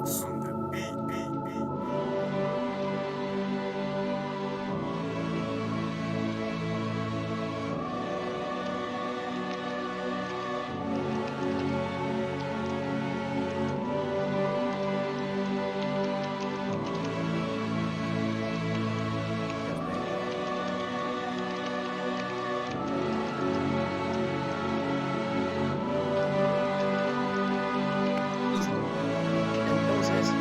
on the beat. Entonces,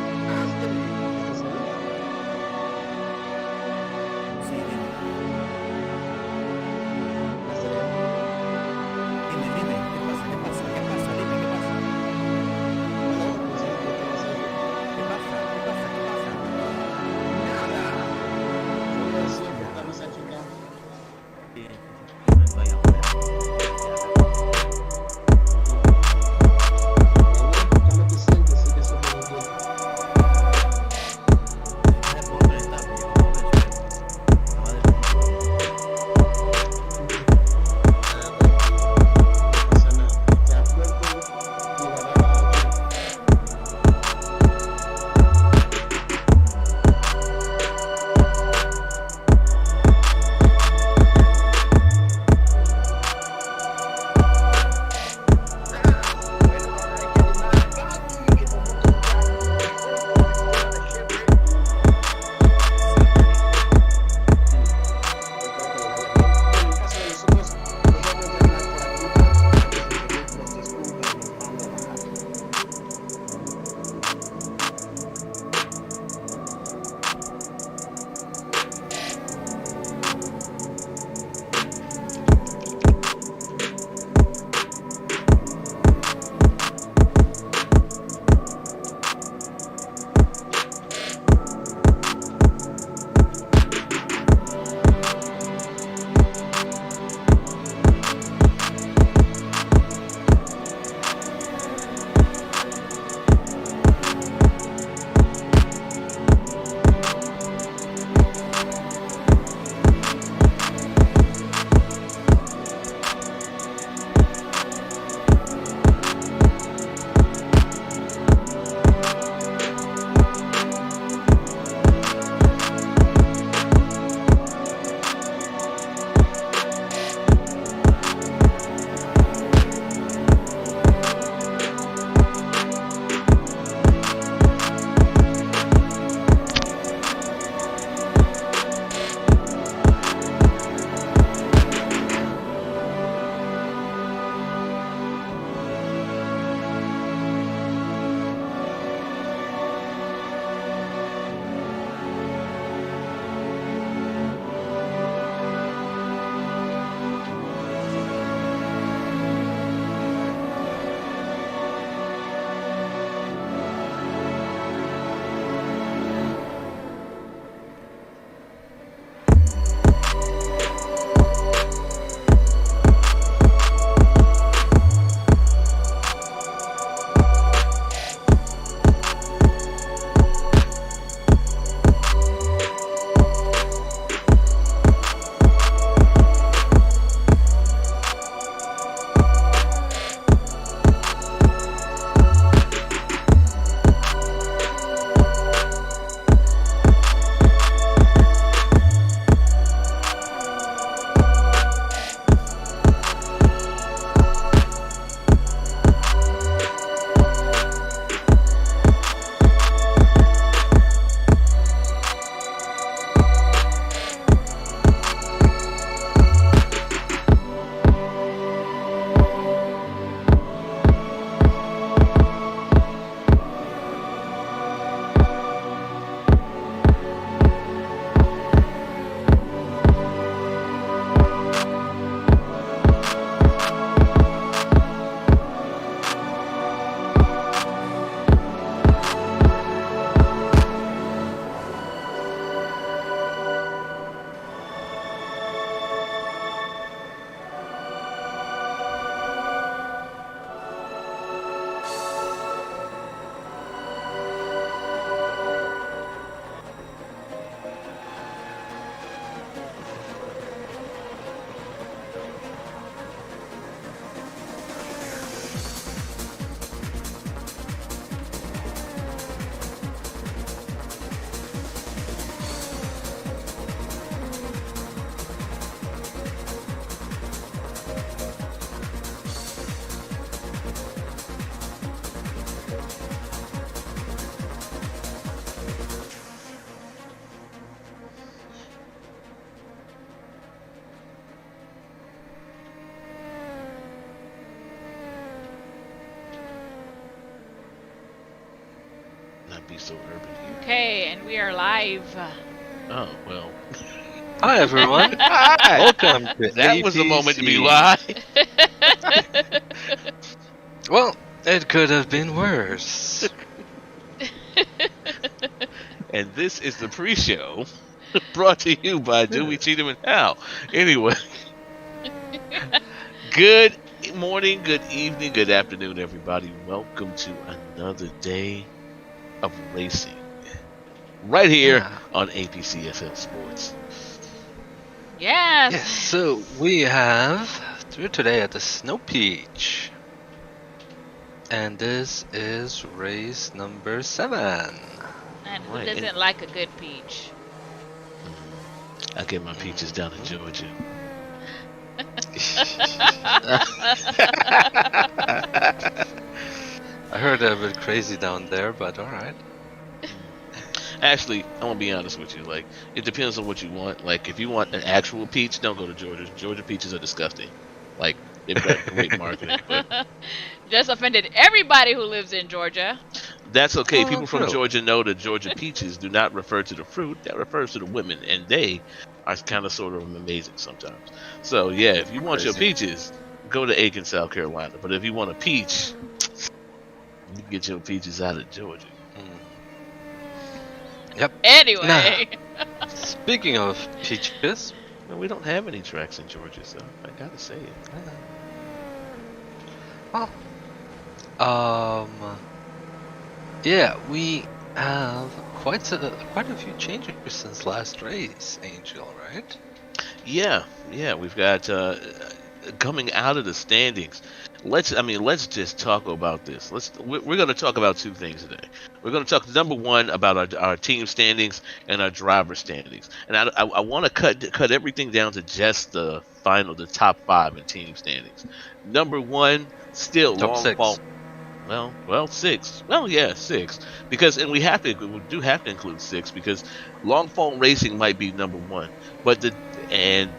be so urban here. Okay, and we are live. Oh, well. Hi, everyone. Hi! Welcome to That was the moment to be APC. live. Well, it could have been worse. And this is the pre-show brought to you by Dewey, Cheatham, and Hal. Anyway. Good morning, good evening, good afternoon, everybody. Welcome to another day of racing. Right here on APCFL Sports. Yes. Yes, so we have today at the Snow Peach. And this is race number 7. And who doesn't like a good peach? I get my peaches down in Georgia. I heard they're a bit crazy down there, but alright. Actually, I'm gonna be honest with you. Like, it depends on what you want. Like, if you want an actual peach, don't go to Georgia. Georgia peaches are disgusting. Like, they've got great marketing, but just offended everybody who lives in Georgia. That's okay. Oh, People from really? Georgia know that Georgia peaches do not refer to the fruit. That refers to the women, and they are kind of sort of amazing sometimes. So yeah, if you want your peaches, go to Aiken, South Carolina. But if you want a peach, you can get your peaches out of Georgia. Yep. Anyway. Now, speaking of peaches, Well, we don't have any tracks in Georgia, so I gotta say it. yeah, we have quite a few changes since last race, Angel, right? Yeah, we've got coming out of the standings. Let's just talk about this. We're going to talk about two things today. We're going to talk, number one, about our team standings and our driver standings. And I want to cut everything down to just the top 5 in team standings. Number one, still Top long 6. fault. Well, 6. Well, yeah, 6. Because, and we do have to include 6 because long fault racing might be number 1, and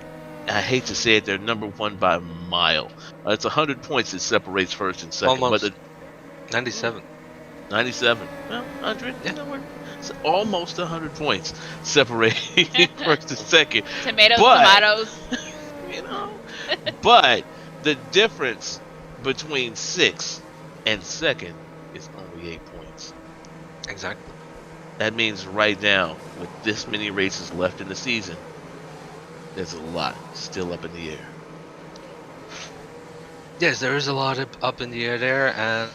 I hate to say it, they're number 1 by a mile. It's 100 points that separates first and second. Almost. But 97. 97. Well, 100. Yeah. You know, it's almost 100 points separating first and second. Tomatoes. You know. But the difference between 6 and second is only 8 points. Exactly. That means right now, with this many races left in the season, there's a lot still up in the air. Yes, there is a lot up in the air there, and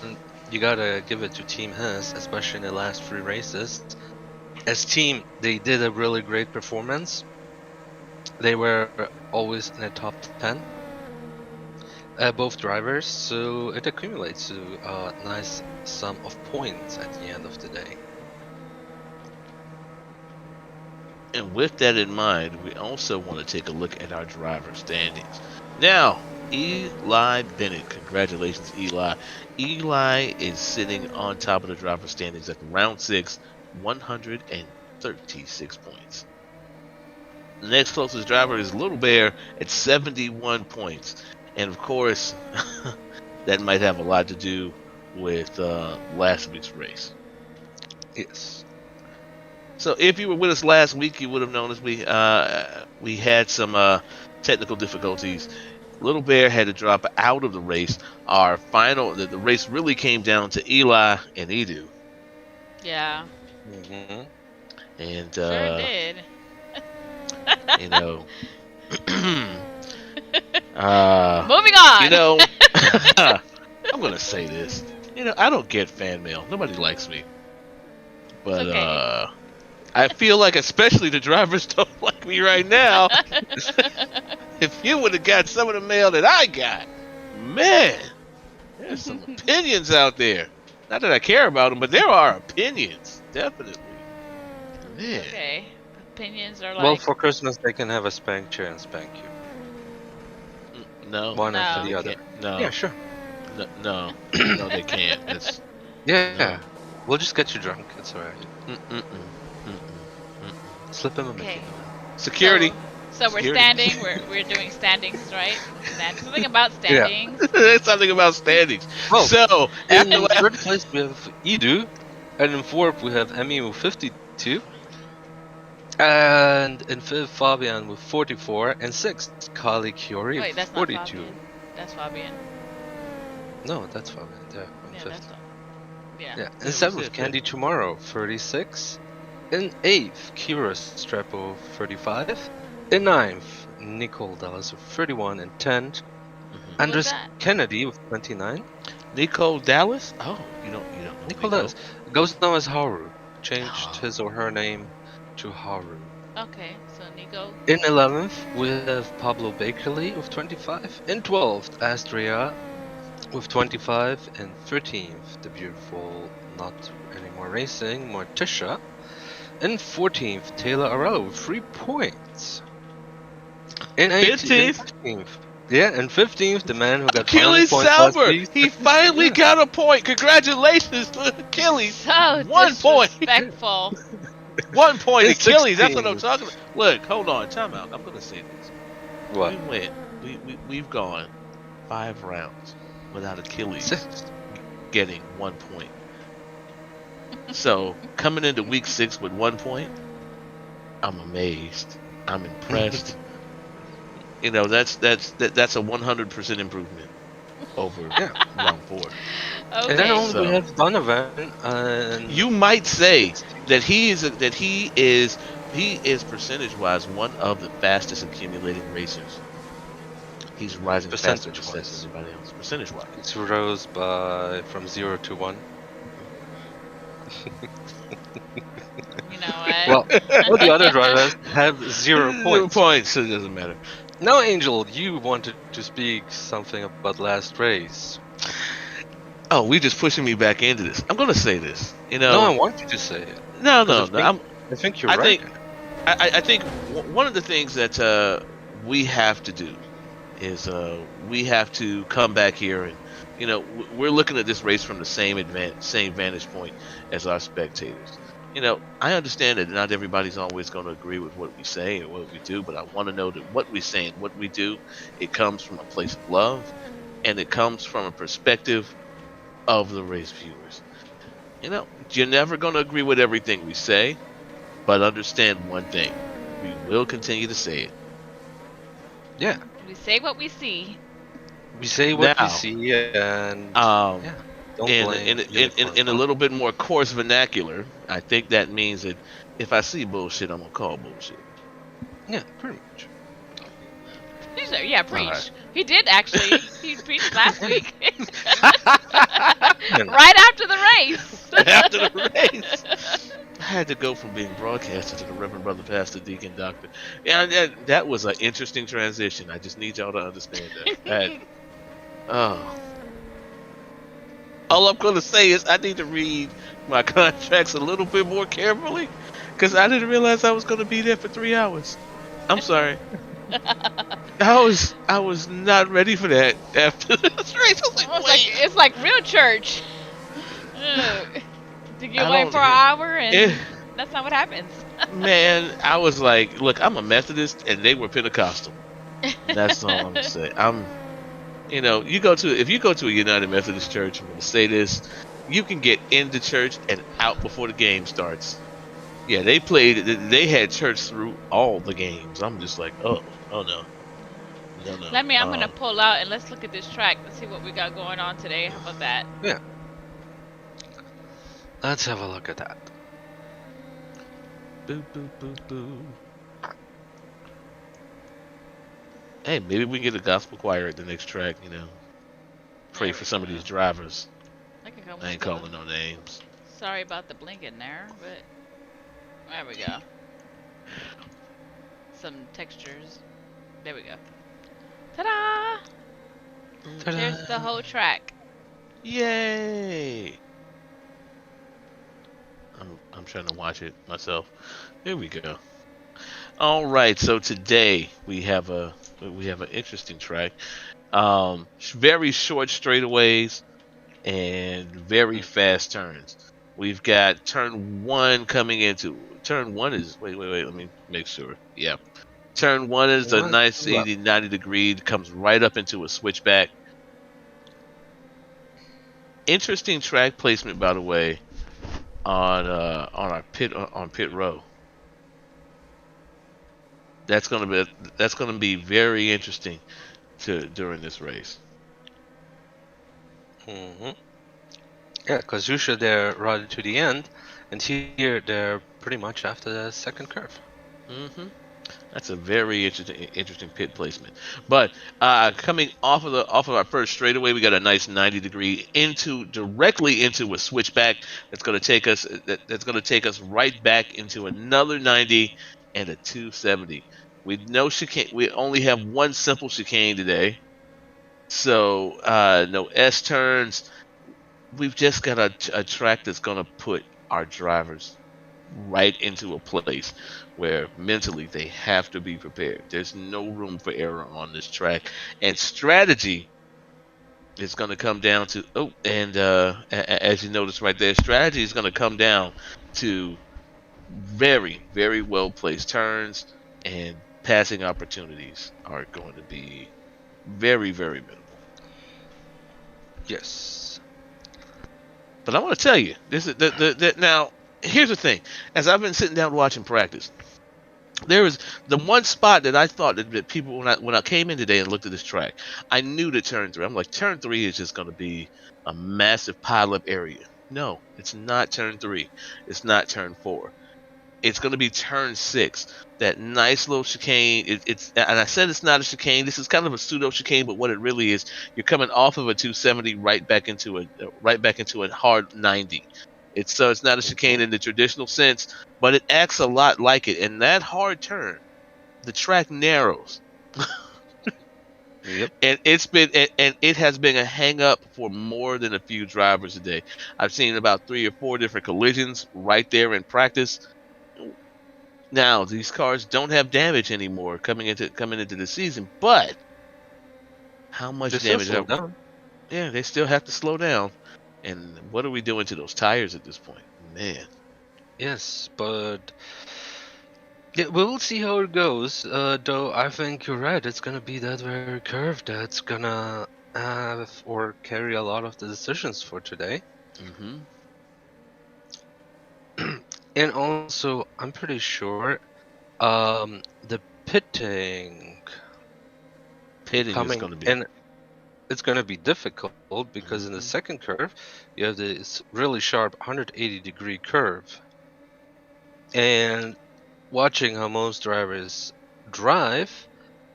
you gotta give it to Team Hess, especially in the last 3 races. As team, they did a really great performance. They were always in the top 10. Both drivers, so it accumulates to a nice sum of points at the end of the day. And with that in mind, we also want to take a look at our driver standings. Now, Eli Bennett, congratulations, Eli. Eli is sitting on top of the driver standings at round 6, 136 points. The next closest driver is Little Bear at 71 points. And of course, that might have a lot to do with last week's race. Yes. So if you were with us last week, you would have noticed we had some technical difficulties. Little Bear had to drop out of the race. The race really came down to Eli and Edu. Yeah. Mm-hmm. And Sure did. you know, Moving on. You know, I'm gonna say this. You know, I don't get fan mail. Nobody likes me. But okay. I feel like especially the drivers don't like me right now. If you would have got some of the mail that I got, man, there's some opinions out there. Not that I care about them, but there are opinions, definitely. Man. Okay. Opinions are like. Well, for Christmas they can have a spank chair and spank you. No. One after the they other. can't. No. Yeah, sure. No, they can't. That's, Yeah. no. We'll just get you drunk. It's alright. Slip him a Okay. Mickey. Security. So we're Security. standing. We're doing standings, right? Something about standings. There's something about standings. Well, So in after third place we have Edu And in fourth, we have Emmy with 52. And in fifth, Fabian with 44. And sixth, Kali Curie Wait, with that's not 42. Fabian. That's Fabian. No, that's Fabian there on Yeah, fifth. that's not. Yeah. Yeah. we In seventh, said Candy that. Tomorrow, 36. In eighth, Kira Strepo, 35. In ninth, Nicole Dallas with 31. And 10th, Mhm. Who was Andres that? Kennedy with 29. Nico Dallas? Oh, you don't know Nicole Nico? Dallas goes known as Haru. Changed Oh. his or her name to Haru. Okay, so Nico. In 11th, we have Pablo Bakerly with 25. In 12th, Astria with 25. In 13th, the beautiful, not anymore racing, Morticia. In 14th, Taylor Arello with 3 points. In 15th? 15th, yeah, and 15th, the man who got finally Achilles points last Salver! week. He finally Yeah. got a point. Congratulations to Achilles. So 1 point. disrespectful. 1 point. In Achilles. That's what I'm 16th. talking about. Look, hold on. Time out. I'm gonna say this. What? We've gone 5 rounds without Achilles 6. getting 1 point. So coming into week 6 with 1 point, I'm amazed. I'm impressed. You know, that's a 100% improvement over round 4. And then Okay. only we So have Donovan and you might say that he is percentage-wise one of the fastest accumulating racers. He's rising faster than percentage-wise. everybody else, percentage-wise. It rose from 0 to 1. You know what? Well, all the other drivers have 0 0 points. points, so it doesn't matter. Now, Angel, you wanted to speak something about last race. Oh, we just pushing me back into this. I'm gonna say this. You know, No, I want you to say it. no, 'Cause no. I think you're I right. I think one of the things that we have to do is we have to come back here and, you know, we're looking at this race from the same vantage point as our spectators. You know, I understand that not everybody's always going to agree with what we say or what we do, but I want to know that what we say and what we do, it comes from a place of love, and it comes from a perspective of the race viewers. You know, you're never going to agree with everything we say, but understand one thing: we will continue to say it. Yeah. We say what we see. We say what we Now, see, and Um, yeah, don't in blame in a little bit more coarse vernacular, I think that means that if I see bullshit, I'm gonna call bullshit. Yeah, pretty much. He said, yeah, preach. Alright. He did actually. He preached last week. And Right after the race. After the race, I had to go from being broadcaster to the Reverend Brother Pastor Deacon Doctor. Yeah, that was an interesting transition. I just need y'all to understand that. Oh. All I'm going to say is I need to read my contracts a little bit more carefully, because I didn't realize I was going to be there for 3 hours. I'm sorry. I was not ready for that after this race. I was like, wait. It's like real church. Ugh. To get I away don't- for an hour and Eh. that's not what happens. Man, I was like, look, I'm a Methodist and they were Pentecostal. That's all I'm gonna say. You know, if you go to a United Methodist church, I'm gonna say this: you can get into church and out before the game starts. Yeah, they had church through all the games. I'm just like, oh no. I'm gonna pull out and let's look at this track and see what we got going on today. How about that? yeah, let's have a look at that. Boo boo boo boo. Hey, maybe we can get a gospel choir at the next track. You know, pray There for we some of go. these drivers. I can come I ain't with calling no names. Sorry about the blinking there, but there we go. Some textures. There we go. Ta-da! Ta-da. There's the whole track. Yay! I'm trying to watch it myself. Here we go. All right, so today we have an interesting track. Very short straightaways and very fast turns. We've got turn 1 coming into turn 1 is wait, let me make sure. Yeah. Turn 1 is a nice 90 degree, comes right up into a switchback. Interesting track placement, by the way. on our pit row. That's gonna be very interesting to during this race. Hmm. Yeah, because usually they're right to the end, and here they're pretty much after the second curve. Hmm. That's a very interesting pit placement. But coming off of our first straightaway, we got a nice 90-degree directly into a switchback that's going to take us right back into another 90 and a 270. We no chicane. We only have one simple chicane today, so no S turns. We've just got a track that's going to put our drivers right into a place where mentally they have to be prepared. There's no room for error on this track, and strategy is going to come down to as you notice right there, strategy is going to come down to very well placed turns, and passing opportunities are going to be very minimal. Yes. But I want to tell you, this is now. Here's the thing: as I've been sitting down watching practice, there was the one spot that I thought that people when I came in today and looked at this track, I knew that turn three. I'm like, turn three is just going to be a massive pileup area. No, it's not turn three. It's not turn four. It's going to be turn six. That nice little chicane. It's and I said it's not a chicane. This is kind of a pseudo chicane, but what it really is, you're coming off of a 270 right back into a hard 90. It's not a chicane in the traditional sense, but it acts a lot like it. And that hard turn, the track narrows, Yep. and it has been a hang up for more than a few drivers today. I've seen about 3 or 4 different collisions right there in practice. Now these cars don't have damage anymore coming into the season, but how They much still damage? slow down. Yeah, they still have to slow down. And what are we doing to those tires at this point, man? Yes, but yeah, we'll see how it goes. Though I think you're right. It's gonna be that very curve that's gonna have or carry a lot of the decisions for today. Mm-hmm. And also, I'm pretty sure the pitting Pitting is coming going to be. in, it's gonna be difficult because in the Mm-hmm. second curve you have this really sharp 180-degree curve, and watching how most drivers drive,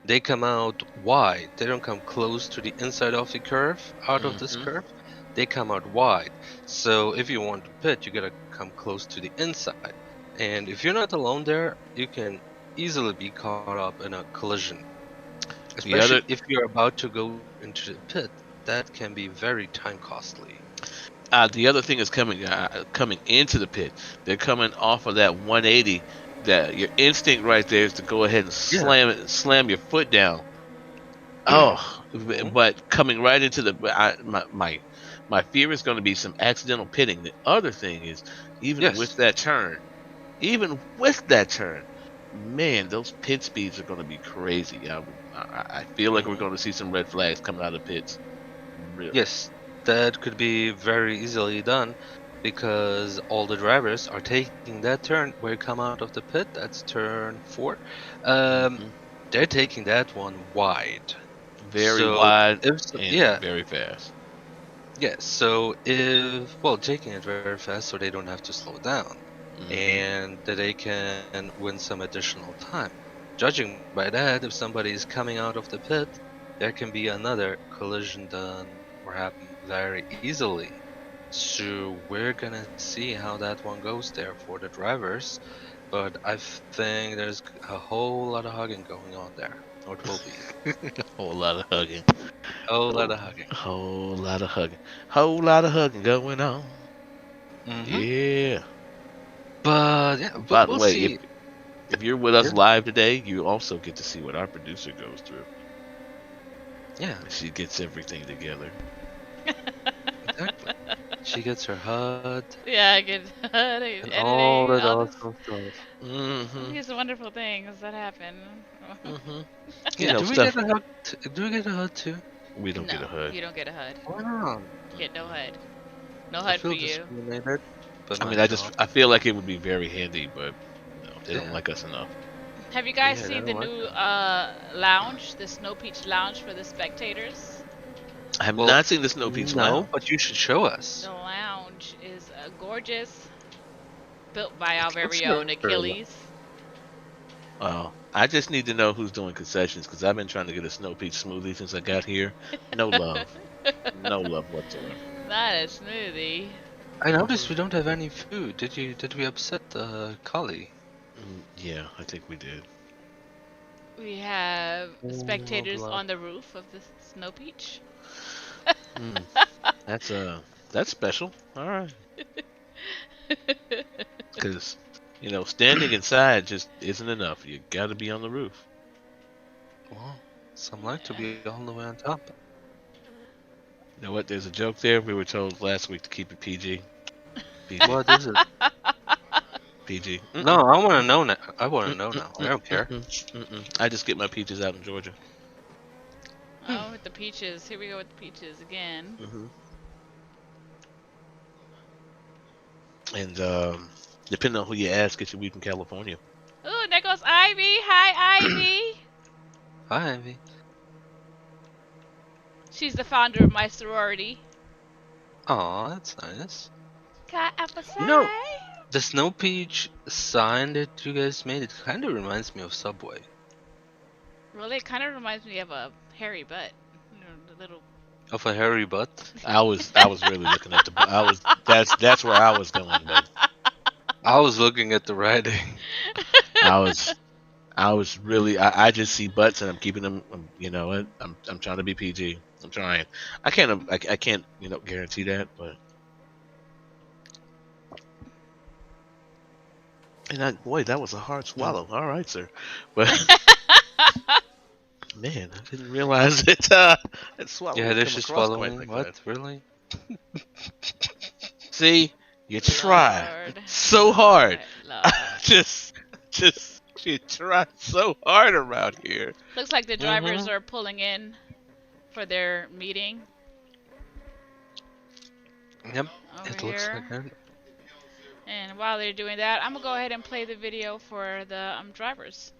they come out wide. They don't come close to the inside of the curve, out of this Mm-hmm. curve. They come out wide. So if you want to pit, you gotta come close to the inside. And if you're not alone there, you can easily be caught up in a collision. The other Especially if you're about to go into the pit, that can be very time costly. the other thing is coming into the pit. They're coming off of that 180. That your instinct right there is to go ahead and Yeah. slam your foot down. Oh, Mhm. but coming right into my fear is going to be some accidental pitting. The other thing is Yes. even with that turn, man, those pit speeds are going to be crazy. I feel like we're Mhm. going to see some red flags coming out of pits. Really. Yes, that could be very easily done because all the drivers are taking that turn where you come out of the pit. That's turn four. Um, Hmm. they're taking that one wide. Very So wide if and yeah, very fast. yeah. So if well, taking it very fast so they don't have to slow down, Hmm. and that they can win some additional time. Judging by that, if somebody is coming out of the pit, there can be another collision done or happen very easily. So we're gonna see how that one goes there for the drivers, but I think there's a whole lot of hugging going on there. Or it will be Whole lot of hugging. a whole lot Whole, of hugging. whole lot of hugging. Whole lot of hugging going on. Hmm. Yeah. But yeah, but By the we'll way, see. if you're with us Yeah, live today, you also get to see what our producer goes through. yeah, She gets everything together. exactly. She gets her HUD Yeah, I get and all editing, that all this, awesome stuff. all Hmm. these wonderful things that happen. Hmm. You Yeah, know, do we get stuff. a HUD? Do we get a HUD too? We don't get a No, HUD. you don't get a HUD. Why not? Get no Mm-mm. HUD. No I HUD for feel you. discriminated, but I mean, not at all. I feel like it would be very handy, but no, they don't Yeah. like us enough. Have you guys Yeah, they seen the don't like new it. lounge, the Snow Peach lounge for the spectators? I have Well, not seen the Snow Peach no, Lounge. but you should show us. The lounge is gorgeous, built by our It looks very own very Achilles. I just need to know who's doing concessions because I've been trying to get a Snow Peach smoothie since I got here. No love, no love whatsoever. Not a smoothie. I Hmm. noticed we don't have any food. Did we upset Kali? Yeah, I think we did. We have Oh, spectators blood. on the roof of the Snow Peach. Mm, that's that's special. All right, because standing inside just isn't enough. You got to be on the roof. Well, some like to be all the way on top. You know what? There's a joke there. We were told last week to keep it PG. PG. What is it? PG. No, I want to know now. I want to Mm, know mm, now. I mm, don't care. I just get my peaches out in Georgia. Oh, with the peaches. Here we go with the peaches again. Hmm. And depending on who you ask, get your weed in California. Ooh, there goes Ivy. Hi, Ivy. Hi, Ivy. She's the founder of my sorority. Aw, that's nice. Got apple You know, pie. the Snow Peach sign that you guys made, it kind of reminds me of Subway. Really, it kind of reminds me of a hairy butt. The little. Of a hairy butt. I was really looking at that's where I was going, but I was looking at the writing. I was really I just see butts and I'm keeping them. You know what? I'm trying to be PG. I'm trying. I can't guarantee that, but boy, that was a hard swallow. All right, sir, but. Man, I didn't realize that swallow Yeah, would they're come just across quite following. like What? that. Really? See, you try Lord. so hard. Lord. just you try so hard around here. Looks like the drivers Mm-hmm. are pulling in for their meeting Yep. over It looks here. like it. And while they're doing that, I'm gonna go ahead and play the video for the drivers.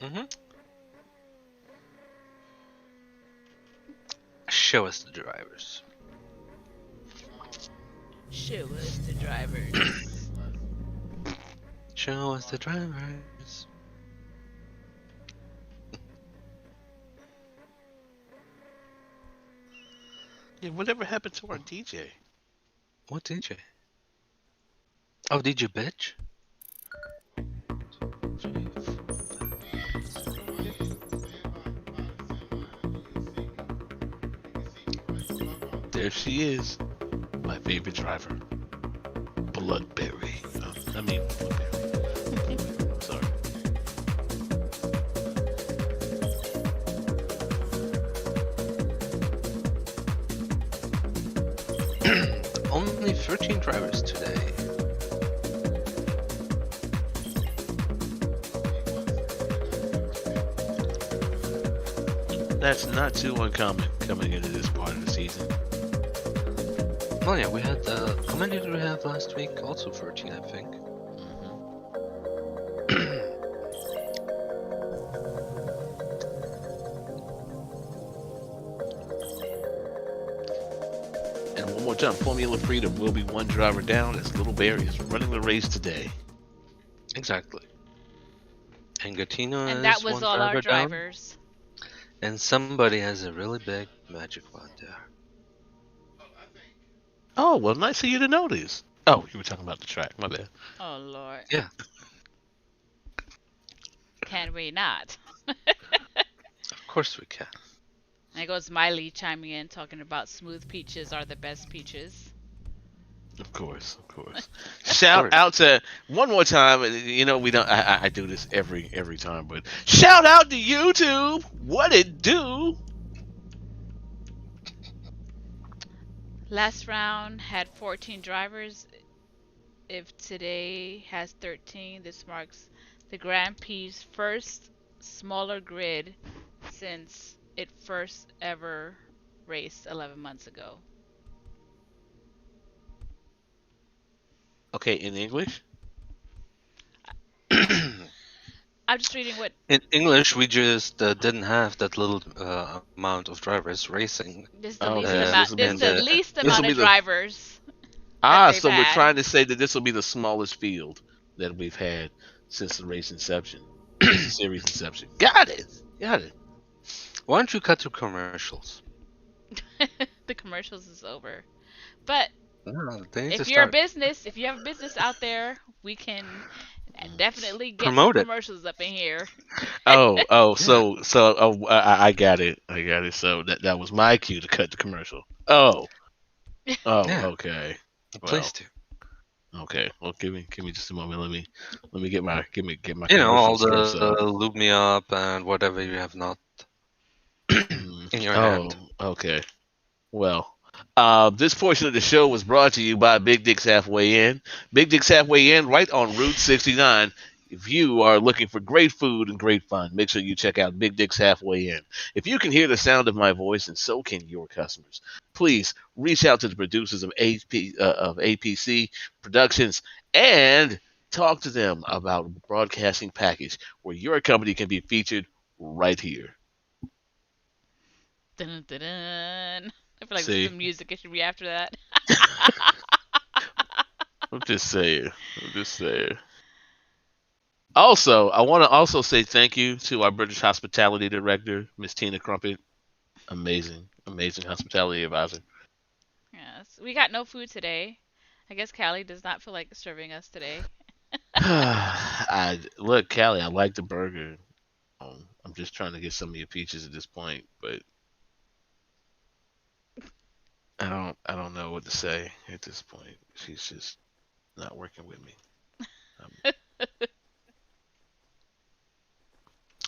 Mm-hmm. Show us the drivers. Show us the drivers. Show us the drivers. Yeah, whatever happened to our DJ? What DJ? Oh, DJ Bitch? There she is, my favorite driver, Bloodberry. I mean, Bloodberry. Sorry. Only 13 drivers today. That's not too uncommon coming into this part of the season. Oh yeah, we had how many did we have last week? Also 13, I think. And one more time, Formula Freedom will be one driver down as Little Barry is running the race today. Exactly. And Gatino And is that was one all driver our down. drivers. And somebody has a really big magic wand there. Oh, well, nice of you to know this. Oh, you were talking about the track. My bad. Oh Lord. Yeah. Can we not? Of course we can. And there goes Miley chiming in, talking about smooth peaches are the best peaches. Of course, of course. Shout out to one more time. You know we don't. I do this every time, but shout out to YouTube. What it do? Last round had 14 drivers. If today has 13, this marks the Grand Prix' first smaller grid since it first ever raced 11 months ago. Okay, in English. I'm just reading what In English, we just didn't have that little amount of drivers racing this is the Oh, least okay, so this amount. will This be is the and least this will amount be of the drivers that they've so we're had. trying to say that this will be the smallest field that we've had since the race inception, since the series inception. Got it. Got it. why don't you cut to commercials? The commercials is over. But No, they need to if you're a start. business, if you have a business out there, we can Mm. definitely get some Promote it. commercials up in here. Yeah. I got it. I got it. So that was my cue to cut the commercial. Yeah. Okay. Please Well, do. okay. Well, give me just a moment. Let me get my You know, commercial all scripts the up. loop me up and whatever you have not Mm. in your Oh, hand. okay. Well, this portion of the show was brought to you by Big Dick's Halfway Inn. Big Dick's Halfway Inn, right on Route 69. If you are looking for great food and great fun, make sure you check out Big Dick's Halfway Inn. If you can hear the sound of my voice, and so can your customers, please reach out to the producers of APC Productions and talk to them about a broadcasting package where your company can be featured right here. Dun, dun, dun. I feel like this is the See, music it should be after that. I'm just saying. I'm just saying. Also, I want to also say thank you to our British hospitality director, Miss Tina Crumpet. Amazing, amazing hospitality advisor. Yes, we got no food today. I guess Callie does not feel like serving us today. I look, Callie. I like the burger. I'm just trying to get some of your peaches at this point, but I don't know what to say at this point. She's just not working with me. Um,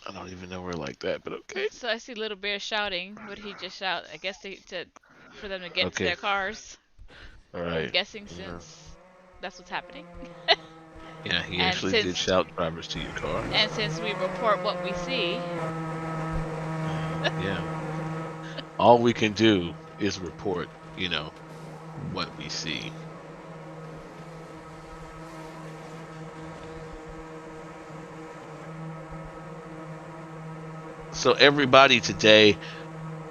I don't even know her like that, but okay, So I see Little Bear shouting. What did he just shout? I guess for them to get into okay, their cars. all I'm right. guessing Yeah, since that's what's happening. yeah. He And actually did since shout drivers to your car. we report what we see, Yeah. All we can do is report, what we see. So everybody today,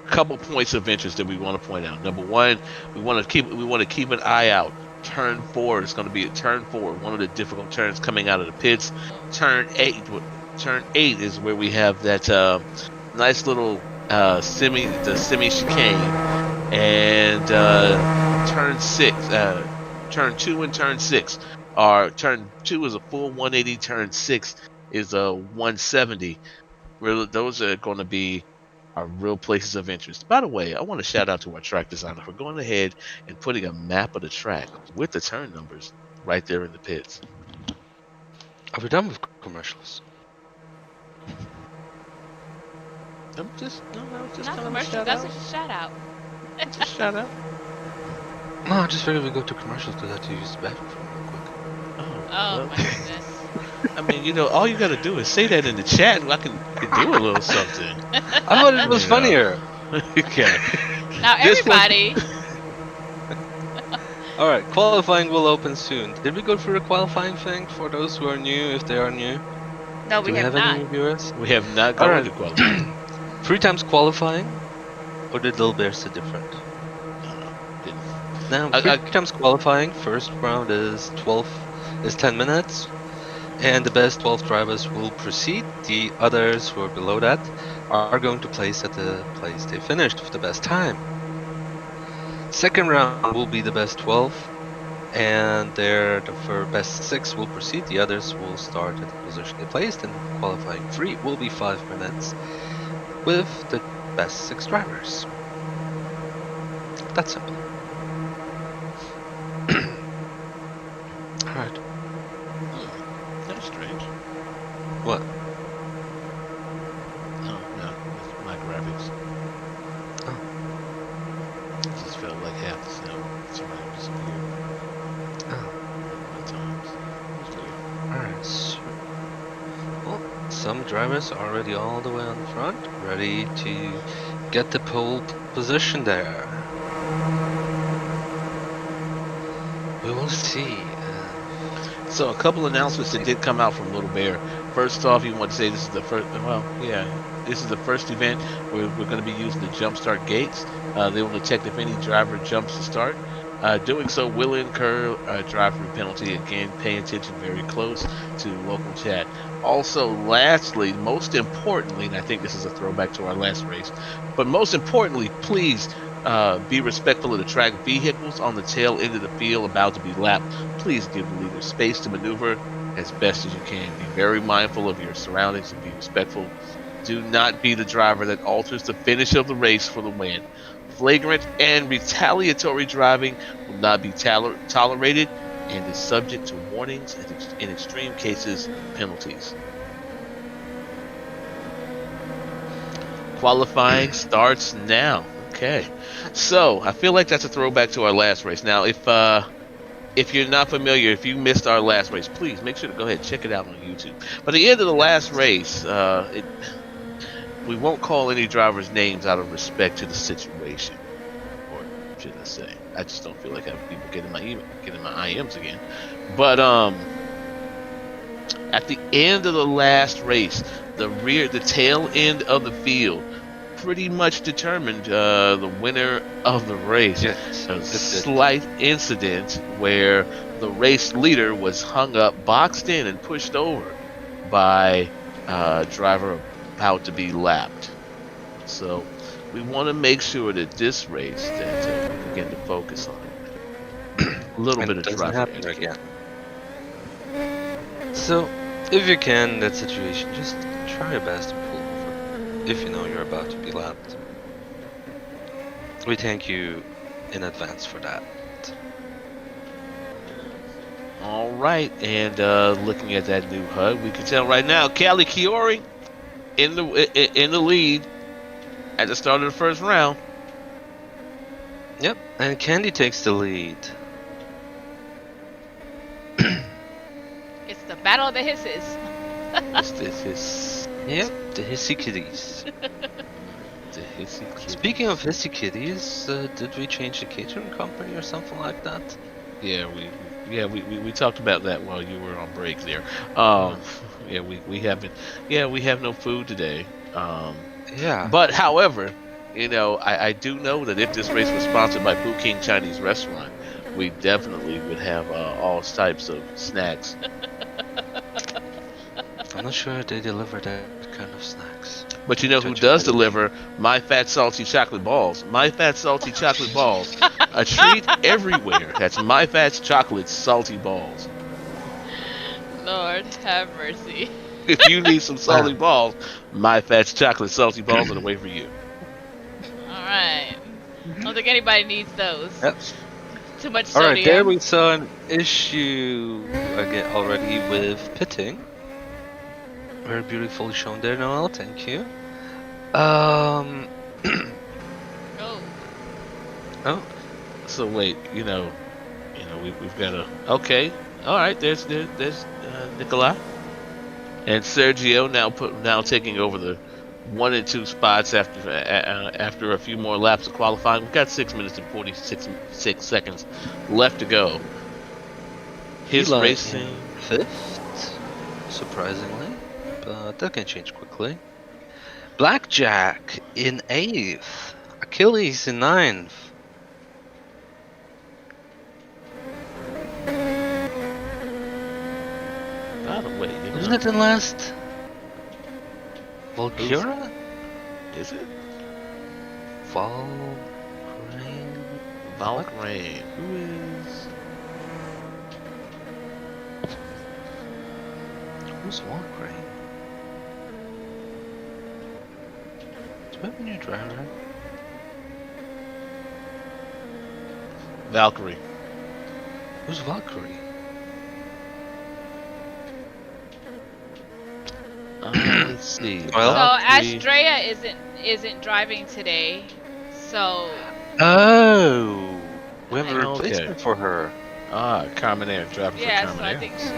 couple points of interest that we want to point out. Number one, we want to keep an eye out. Turn four is going to be a turn four, one of the difficult turns coming out of the pits. Turn eight, turn eight is where we have that nice little semi chicane, and turn six, turn two and turn six. Turn two is a full 180. Turn six is a 170. Really, those are going to be our real places of interest. By the way, I want to shout out to our track designer for going ahead and putting a map of the track with the turn numbers right there in the pits. Are we done with commercials? I was just not telling him to commercials. shout That's out. just a shout out. Just shout out. No, I just figured we go to commercials because I had to use the bathroom real quick. Oh Oh well, my goodness. I mean, all you got to do is say that in the chat, and I can do a little something. I thought it was You know. funnier. Okay. Now This was everybody. All right, qualifying will open soon. Did we go through the qualifying thing for those who are new, if they are new? No, Do we we have have not. any viewers? we have not All gone right. to qualifying. 3 times qualifying, or did Little Bear say different? Didn't. Now, I, 3 I, times qualifying. First round is 10 minutes, and the best 12 drivers will proceed. The others who are below that are going to place at the place they finished with the best time. Second round will be the best 12, and the best 6 will proceed. The others will start at the position they placed, and qualifying 3 will be 5 minutes with the best 6 drivers. That's simple. Alright. that's strange. What? Oh no, it's my graphics. Oh. It just felt like half the sound surround disappeared Oh. at times. It was weird. Alright. So, well, some drivers are already all the way on the front, ready to get the pole position there. We will see if So a couple announcements that did come out from Little Bear. First off, you want to say this is the first. Well, yeah, this is the first event where we're going to be using the jumpstart gates. They will detect if any driver jumps to start. Doing so will incur a driver penalty. Again, pay attention very close to local chat. Also, lastly, most importantly, and I think this is a throwback to our last race, but most importantly, please be respectful of the track vehicles on the tail end of the field about to be lapped. Please give the leader space to maneuver as best as you can. Be very mindful of your surroundings and be respectful. Do not be the driver that alters the finish of the race for the win. Flagrant and retaliatory driving will not be tolerated and is subject to warnings and, in extreme cases, penalties. Qualifying starts now. Okay. So I feel like that's a throwback to our last race. Now, if you're not familiar, if you missed our last race, please make sure to go ahead and check it out on YouTube. But at the end of the last race, we won't call any drivers' names out of respect to the situation, or should I say? I just don't feel like having people getting my IMs again. But at the end of the last race, the tail end of the field pretty much determined the winner of the race. Yes, A slight incident where the race leader was hung up, boxed in, and pushed over by a driver about to be lapped. So we want to make sure that this race that we begin to focus on a little bit of doesn't traffic happen again. So, if you can, in that situation, just try your best to pull over if you know you're about to be lapped. We thank you in advance for that. All right, and looking at that new HUD, we can tell right now, Callie Chiori in the lead at the start of the first round. Yep, and Candy takes the lead. It's the battle of the hisses. Yep, the hissy kitties. The hissy kitties. Speaking of hissy kitties, did we change the catering company or something like that? Yeah, we talked about that while you were on break there. Yeah, we haven't. Yeah, we have no food today. Yeah. But however, I do know that if this race was sponsored by Fu King Chinese Restaurant, we definitely would have all types of snacks. I'm not sure they deliver that kind of snacks. But you know who does deliver? My Fat Salty Chocolate Balls. My Fat Salty Chocolate Balls. A treat everywhere. That's My Fat Chocolate Salty Balls. Lord have mercy. If you need some salty balls, My Fat's Chocolate Salty Balls are the way for you. Alright. I don't think anybody needs those. Yep. Too much sodium. Alright, there we saw an issue again already with pitting. Very beautifully shown there, Noel. Thank you. Oh. Oh. So wait, we've got a okay. All right, there's Nicola and Sergio now taking over the 1 and 2 spots after a few more laps of qualifying. We've got 6 minutes and 46 seconds left to go. His Eli racing in 5th, surprisingly, but that can change quickly. Blackjack in 8th, Achilles in 9th. By the way, Isn't it in last? Valkyra? Is it? Valkyrie? Valkyrie. Who is? Who's Valkyrie? Do we have a new driver? Valkyrie. Who's Valkyrie? Let's see. Well, So Valkyrie. Astrea isn't driving today. So Oh! We have a Okay. replacement for her. Carmen driving for yeah, Carmen so I think she's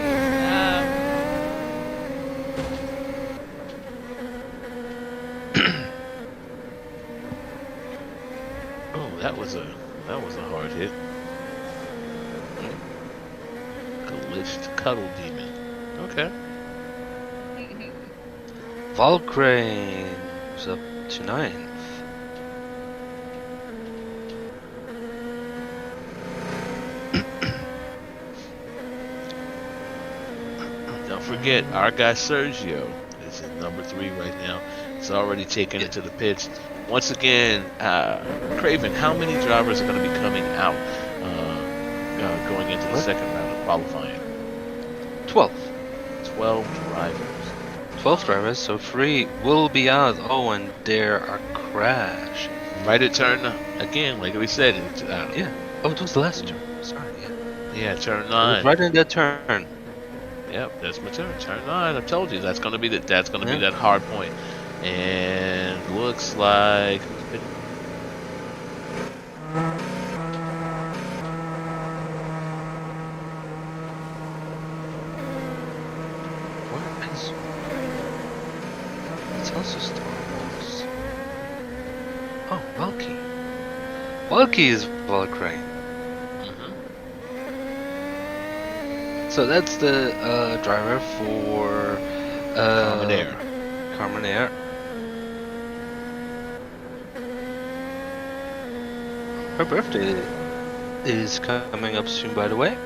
Oh, that was a hard hit. Collision. polished cuddle demon. Okay. Valkrane was up to 9th. Don't forget, our guy Sergio is in number 3 right now. It's already taken it to the pits. Once again, Craven, how many drivers are going to be coming out going into the second round of qualifying? 12. 12 drivers. 12 drivers, so 3 will be out. Oh, and there are crash. Right at turn, again, like we said. Yeah. Oh, it was the last turn. Sorry. Yeah, turn It was 9. right in that turn. Yep, that's my turn. Turn 9. I told you that's gonna be be that hard point. And looks like What is? It's also Star Wars. Oh, Valky. Valky is Valkyrie. So that's the driver for Carmenair. Her birthday is coming up soon, by the way.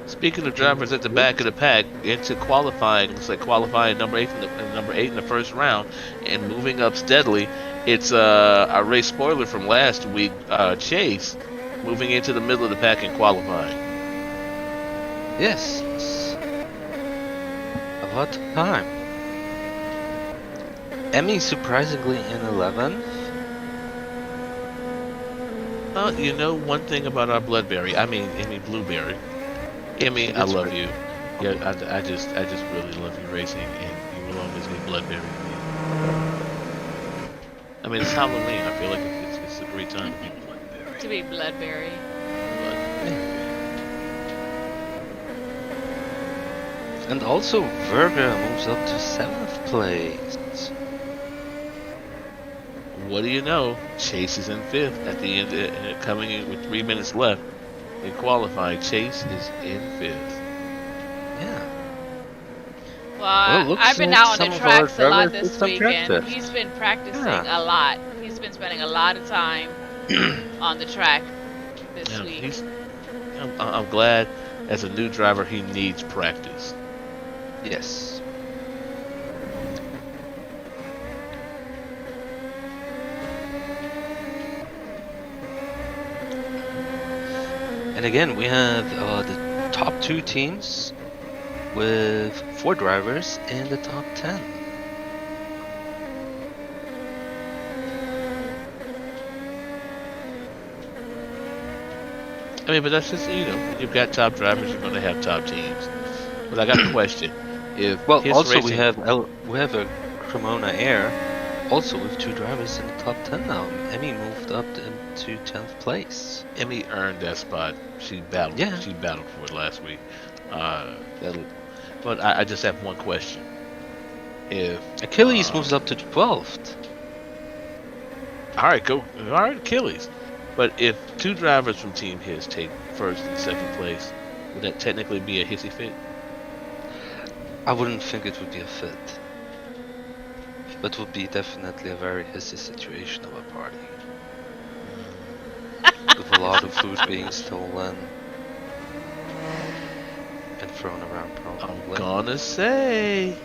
Speaking of drivers at the back of the pack, into qualifying, looks like qualifying number 8 in the first round, and moving up steadily. It's a race spoiler from last week, Chase, moving into the middle of the pack in qualifying. Yes. About time. Emmy surprisingly in 11th. You know one thing about our Blueberry, Blueberry. Emmy, I love you. Yeah, I just really love you racing, and you will always be Bloodberry to me. I mean, it's Halloween. I feel like it's a great time to be Bloodberry. To be Bloodberry. And also, Verga moves up to 7th place. What do you know? Chase is in 5th at the end, coming in with 3 minutes left in qualifying. Chase is in 5th. Yeah. Well, I've been out on the tracks a lot this weekend. He's been practicing a lot. He's been spending a lot of time on the track this week. I'm glad, as a new driver, he needs practice. Yes. And again, we have the top 2 teams with 4 drivers in the top 10. I mean, but that's just, you've got top drivers, you're going to have top teams. But I got a question. Also we have a Cremona Air, also with 2 drivers in the top 10 now. Emmy moved up into 10th place. Emmy earned that spot. She battled. Yeah. She battled for it last week. But I just have one question. If Achilles moves up to 12th. All right, go. All right, Achilles. But if 2 drivers from Team His take 1st and 2nd place, would that technically be a hissy fit? I wouldn't think it would be a fit. But would be definitely a very hissy situation of a party. With a lot of food being stolen and thrown around probably. I'm gonna say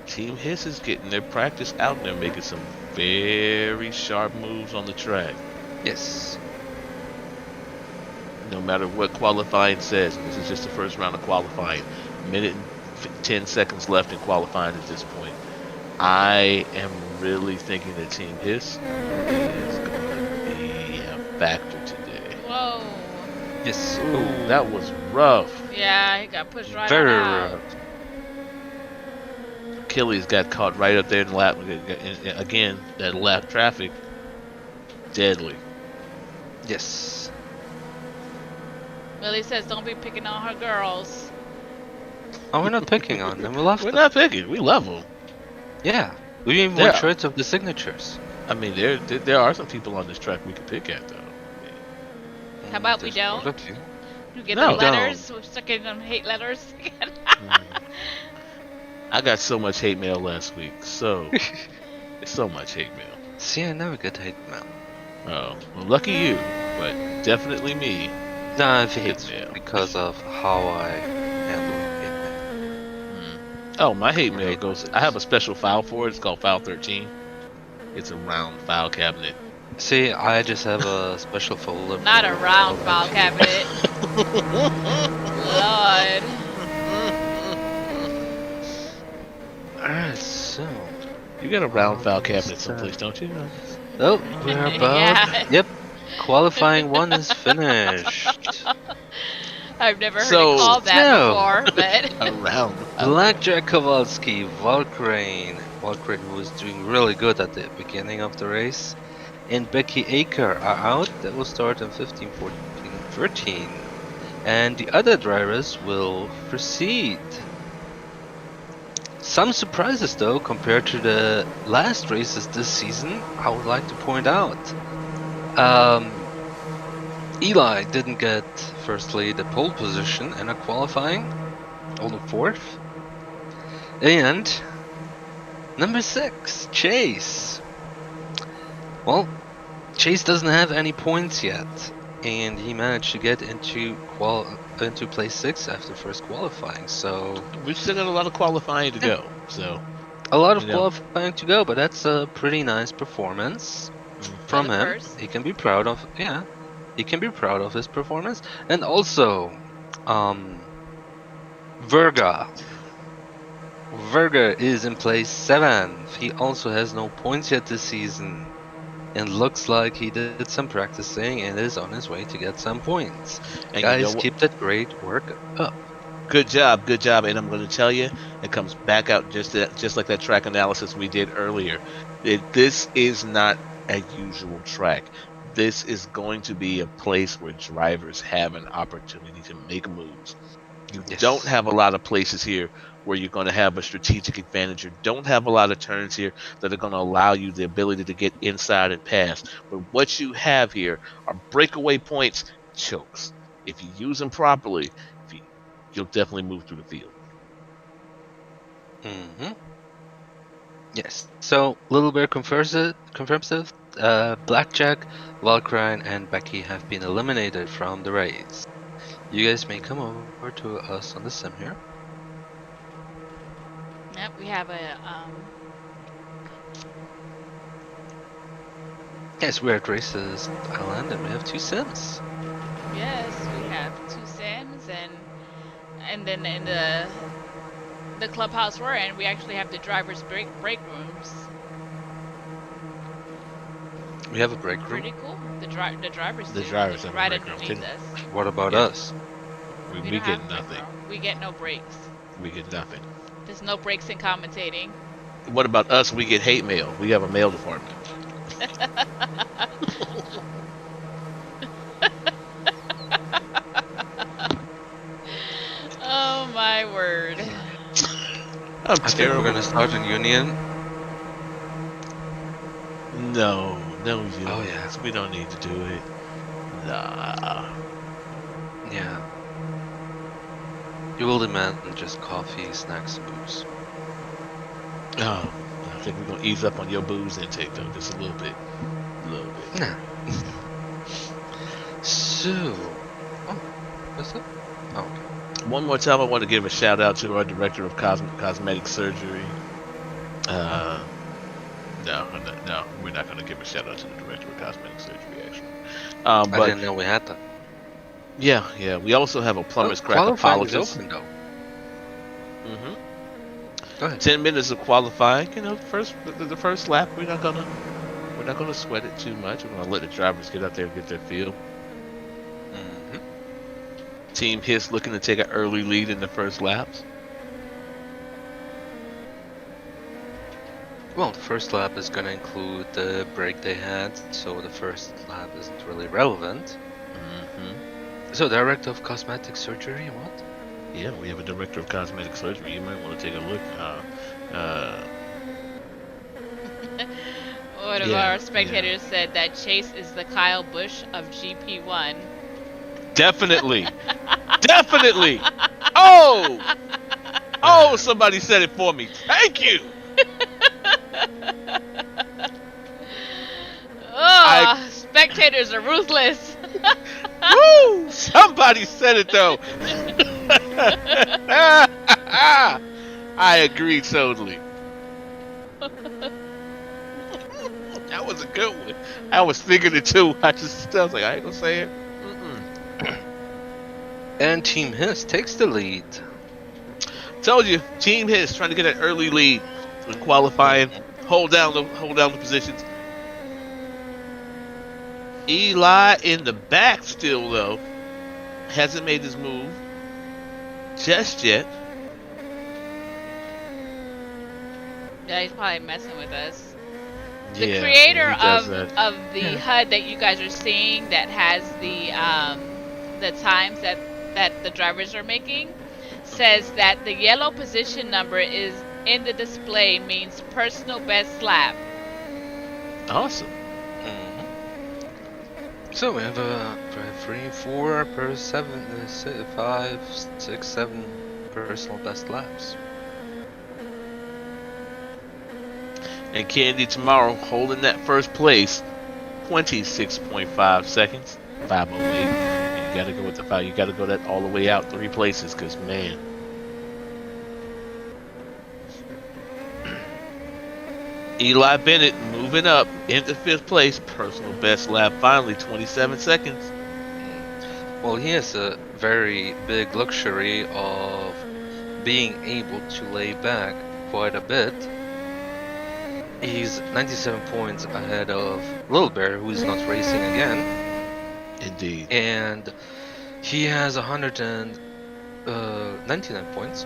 Team Hiss is getting their practice out and they're making some very sharp moves on the track. Yes. No matter what qualifying says, and this is just the first round of qualifying, minute and 10 seconds left in qualifying at this point. I am really thinking that Team Hiss is going to be a factor today. Whoa. Yes. Ooh, that was rough. Yeah, he got pushed right Very out. rough. Achilles got caught right up there in lap. Again, that lap traffic, deadly. Yes. Millie says don't be picking on her girls. Oh, we're not picking on them. We love We're them. not picking. We love them. Yeah. We even want shirts of the signatures. I mean, there are some people on this track we could pick at, though. How about we There's don't? quite a few. You get the You No. don't. letters. We're stuck in them hate letters again. Mm. I got so much hate mail last week. So much hate mail. See, I never get hate mail. Oh, well, lucky you, but definitely me. No, I think Hate it's mail. because of how I handle hate mail Mm. Oh, my hate or mail hate goes. I have a messages. special file for it. It's called File 13. It's a round file cabinet. See, I just have a special folder Not a for all round my file hate cabinet. mail. Lord. Alright, so You got a round file cabinet almost. someplace, don't you? Oh, we're about. Yeah. Yep, qualifying one is finished. I've never heard it So, called that So, before, but a round file cabinet. Blackjack Kowalski, Valkyrain, who was doing really good at the beginning of the race, and Becky Aker are out. That will start in 15, 14, and 13. And the other drivers will proceed. Some surprises though, compared to the last races this season, I would like to point out. Eli didn't get, firstly, the pole position in a qualifying, only fourth. And number 6, Chase. Well, Chase doesn't have any points yet, and he managed to get into place 6 after first qualifying. So We've still got a lot of qualifying to yeah, go. So, a lot you of know. qualifying to go, but that's a pretty nice performance for from the Mhm. him. first. He can be proud of. Yeah, he can be proud of his performance, and also, um, Verga. Verga is in place 7th. He also has no points yet this season, and looks like he did some practicing and is on his way to get some points. And you know Guys, what? keep that great work up. Good job, good job. And I'm going to tell you, it comes back out just like that track analysis we did earlier. This is not a usual track. This is going to be a place where drivers have an opportunity to make moves. You don't Yes. have a lot of places here where you're going to have a strategic advantage. You don't have a lot of turns here that are going to allow you the ability to get inside and pass. But what you have here are breakaway points, chokes. If you use them properly, if you, you'll definitely move through the field. Mm-hmm. Yes. So, little bit confirms it. Blackjack, Valkyrie, and Becky have been eliminated from the race. You guys may come over to us on the sim here. Yep, we have a Yes, we're at Races Island, and we have 2 sims. yes, we have 2 Sims, and then in the clubhouse we're in, we actually have the drivers' break rooms. We have a break room. Pretty cool. The drivers The do. drivers They're have a right break room. underneath us. What about Yeah. us? We We don't get have a break nothing. room. We get no breaks. We get nothing. There's no breaks in commentating. What about us? We get hate mail. We have a mail department. Oh my word. I'm I think terrible. we're gonna start in Union. No units. Oh, yeah. We don't need to do it. Nah. Yeah. You will demand just coffee, snacks, and booze. Oh, I think we're gonna ease up on your booze intake though, just a little bit. A little bit. Nah. So, oh, what's that? Oh, okay. One more time, I want to give a shout out to our director of cosmetic surgery. No, we're not going to give a shout out to the director of cosmetic surgery, actually. I But didn't know we had that. yeah, we also have a plumber's crack qualifying is apologist. open though. hmm Go ahead. 10 minutes of qualifying. You know, the first lap, we're not gonna sweat it too much. We're gonna let the drivers get out there and get their feel. Mm-hmm. Team Hiss looking to take an early lead in the first laps. Well, the first lap is going to include the break they had, so the first lap isn't really relevant. Mm-hmm. So, director of cosmetic surgery, what? Yeah, we have a director of cosmetic surgery. You might want to take a look. One of our spectators said that Chase is the Kyle Busch of GP1. Definitely. Definitely. Oh, oh, somebody said it for me. Thank you. I Oh, spectators are ruthless. woo. Somebody said it though. I agree totally. That was a good one. I was thinking it too. I was like, I ain't gonna say it. Mm-mm. And Team His takes the lead. Told you, Team His trying to get an early lead in qualifying. Hold down the positions. Eli in the back still though hasn't made his move just yet. Yeah, he's probably messing with us. The Yeah, creator he does that. of the Yeah. HUD that you guys are seeing that has the times that the drivers are making says that the yellow position number is in the display means personal best lap. Awesome. Mhm. So we have a 3, 4 per 7, 5, 6, 7 personal best laps. And Candy tomorrow holding that first place, 26.5 seconds, 5:08. And you gotta go with the 5. You gotta go that all the way out 3 places, cause man. Eli Bennett moving up into 5th place, personal best lap finally, 27 seconds. Well, he has a very big luxury of being able to lay back quite a bit. He's 97 points ahead of Little Bear, who is not racing again, Indeed. and he has 199 points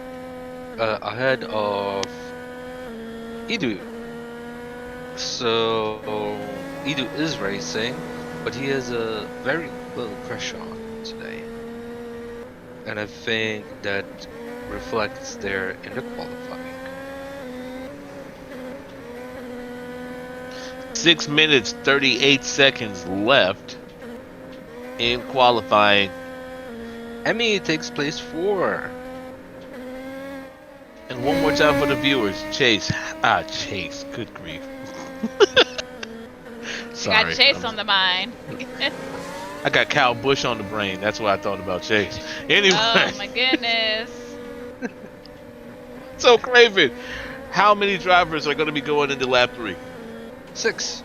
ahead of Idu. So Idu is racing, but he has a very little pressure on him today, and I think that reflects there in the qualifying. 6 minutes, 38 seconds left in qualifying. Emmy takes place 4. And one more time for the viewers. Chase. Chase. Good grief. You got Sorry. Chase on the mind. I got Kyle Busch on the brain. That's why I thought about Chase. Anyway. Oh my goodness. So, Craven, how many drivers are going to be going into lap 3? 6.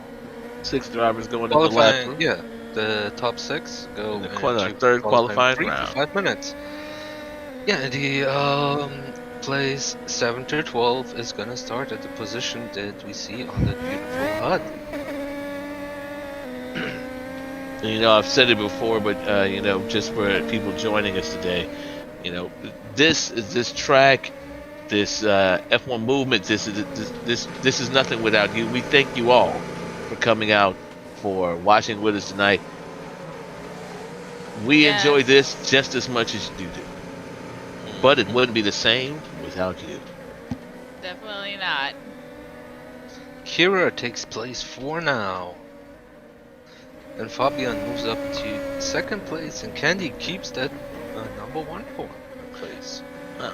6 drivers going into lap 3. Yeah. The top 6 go In the into third qualifying 3 for round. 5 minutes. Yeah, the place 7 to 12 is gonna start at the position that we see on the beautiful HUD. You know, I've said it before, but you know, just for people joining us today, you know, this track, this F1 movement, this is nothing without you. We thank you all for coming out, for watching with us tonight. We Yes. enjoy this just as much as you do, but it wouldn't be the same without you. Definitely not. Kira takes place 4 now. And Fabian moves up to 2nd place, and Candy keeps that number 1 place.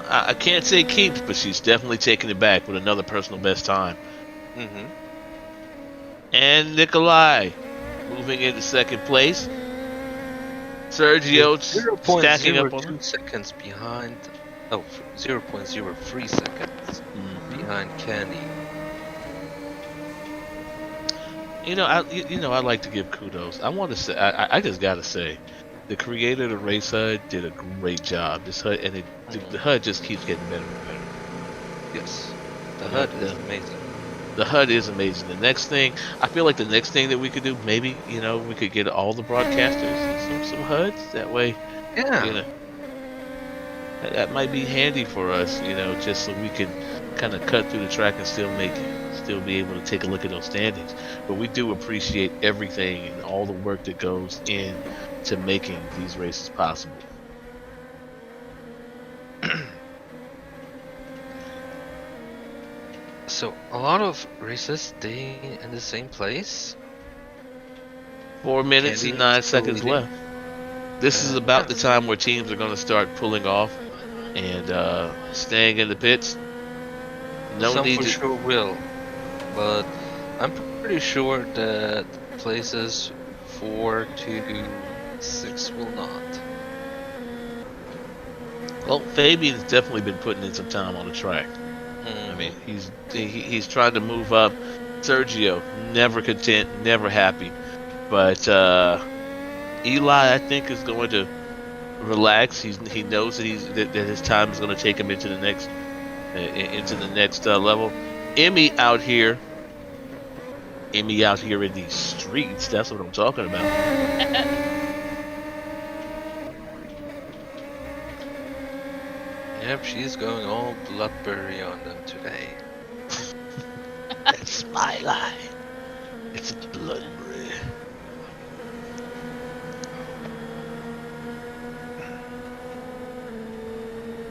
I can't say keeps, but she's definitely taking it back with another personal best time. Mm-hmm. And Nikolai moving into 2nd place. Sergio stacking up on 0.02 seconds behind. Oh, 0.03 seconds behind Candy. You know, I like to give kudos. I want to say, I just gotta say, the creator of the race HUD did a great job. This HUD, and the HUD just keeps getting better and better. Yes, the HUD is amazing. The HUD is amazing. The next thing, I feel like the next thing that we could do, maybe, you know, we could get all the broadcasters some HUDs. That way, Yeah. you know, that might be handy for us, you know, just so we can kind of cut through the track and still be able to take a look at those standings. But we do appreciate everything and all the work that goes in to making these races possible. So a lot of races stay in the same place. 4 minutes Candy and 9 still seconds leading. left. This is about the Yes, time where teams are going to start pulling off and staying in the pits. No some need for to. sure will, but I'm pretty sure that places 4 to 6 will not. Well, Fabian's definitely been putting in some time on the track. I mean, Hmm. he's trying to move up. Sergio, never content, never happy. But Eli, I think, is going to relax. He knows that that his time is going to take him into the next level. Emmy out here, Emmy out here in these streets. That's what I'm talking about. Yep, she's going all bloodberry on them today. That's my lie. It's bloodberry.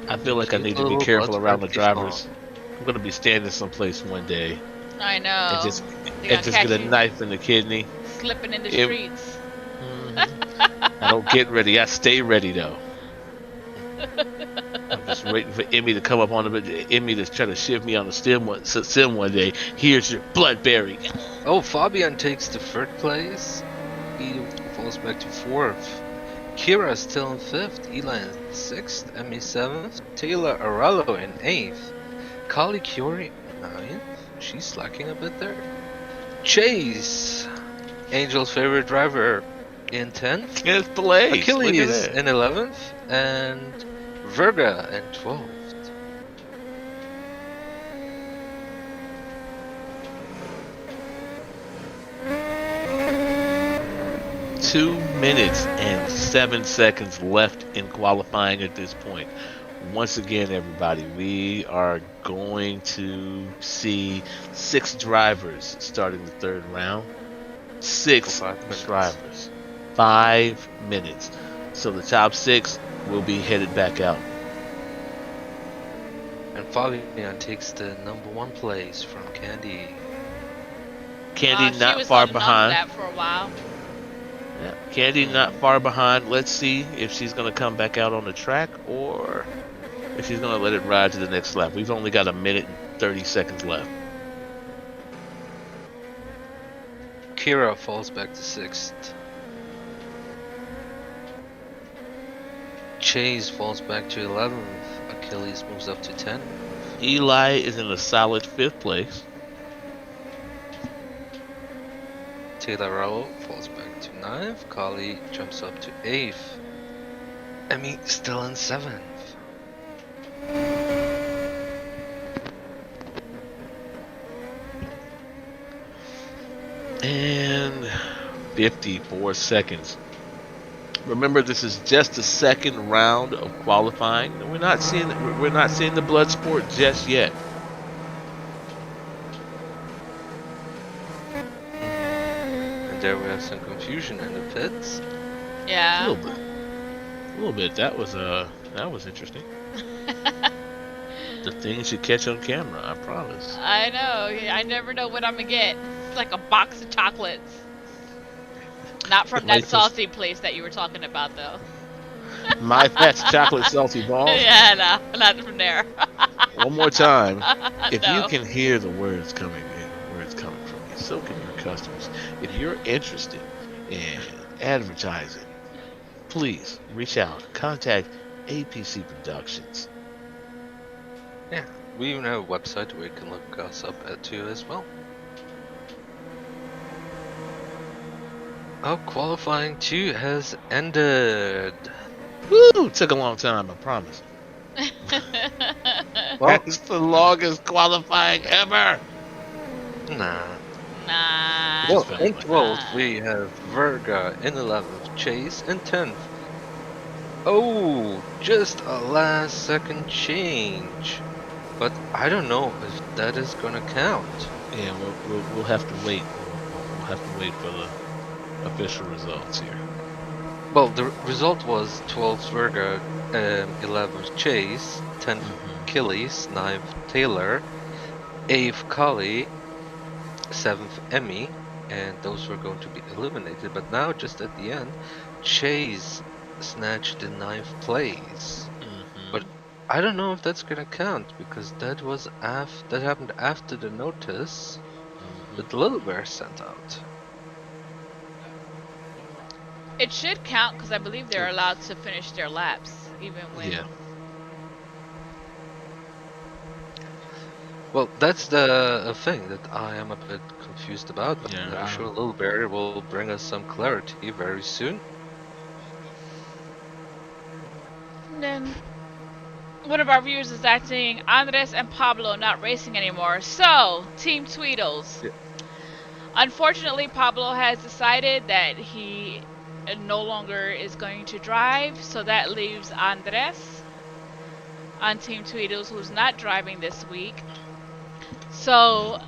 I feel like I Cute need to be little careful blood around the sparky song. drivers. I'm gonna be standing someplace one day I and know. just They're and gonna just get catch a you knife in the kidney. slipping in the It, streets. Mhm. I don't get ready. I stay ready though. I'm just waiting for Emmy to come up on the Emmy to try to shiv me on the sim one day. Here's your bloodberry. Oh, Fabian takes the third place. He falls back to fourth. Kira still in fifth. Eli in sixth. Emmy seventh. Taylor Arallo in eighth. Kali Curie ninth. She's slacking a bit there. Chase, Angel's favorite driver, in 10th. 10th place. Look at Achilles that. in 11th. And Verga in 12th. 2 minutes and 7 seconds left in qualifying at this point. Once again, everybody, we are going to see 6 drivers starting the third round. For Six 5 minutes. drivers. 5 minutes. So the top 6 will be headed back out. And Fabian takes the number 1 place from Candy. Candy She not was far holding on to behind. that for a while. Yeah. Candy not far behind. Let's see if she's going to come back out on the track or if she's going to let it ride to the next lap. We've only got 1 minute and 30 seconds left. Kira falls back to 6th. Chase falls back to 11th. Achilles moves up to 10th. Eli is in a solid 5th place. Taylor Rowell falls back to 9th. Kali jumps up to 8th. Emmy still in 7th. And 54 seconds. Remember, this is just the second round of qualifying. We're not seeing the blood sport just yet. And there we have some confusion in the pits. Yeah. A little bit. That was interesting. The things you catch on camera, I promise. I know. I never know what I'm gonna get. It's like a box of chocolates. Not from that Like this- salty place that you were talking about, though. My Fats chocolate salty balls. Yeah, no, not from there. One more time. If No. you can hear the words coming in, where it's coming from, so can your customers. If you're interested in advertising, please reach out. Contact APC Productions. Yeah, we even have a website where you can look us up at too as well. Oh, qualifying 2 has ended. Woo! Took a long time, I promise. Well, That's the longest qualifying ever. nah. Nah. Well, felt in like 12th we have Verga, in 11th Chase, in 10th. Oh, just a last second change. But I don't know if that is gonna count. Yeah, we'll have to wait. We'll have to wait for the official results here. Well, the result was 12th Verga, 11th Chase, 10th Achilles, 9th Taylor, 8th Kali, 7th Emmy, and those were going to be eliminated. But now, just at the end, Chase snatched the 9th place. But Hmm. I don't know if that's gonna count because that happened after the notice that the Little Bear sent out. It should count because I believe they're Hmm. allowed to finish their laps even Yeah. when. Well, that's the thing that I am a bit confused about, but Yeah. I'm sure Little Bear will bring us some clarity very soon. And then one of our viewers is acting Andres and Pablo not racing anymore. So, Team Tweedles. Yeah. Unfortunately, Pablo has decided that he no longer is going to drive, so that leaves Andres on Team Tweedles, who's not driving this week. So,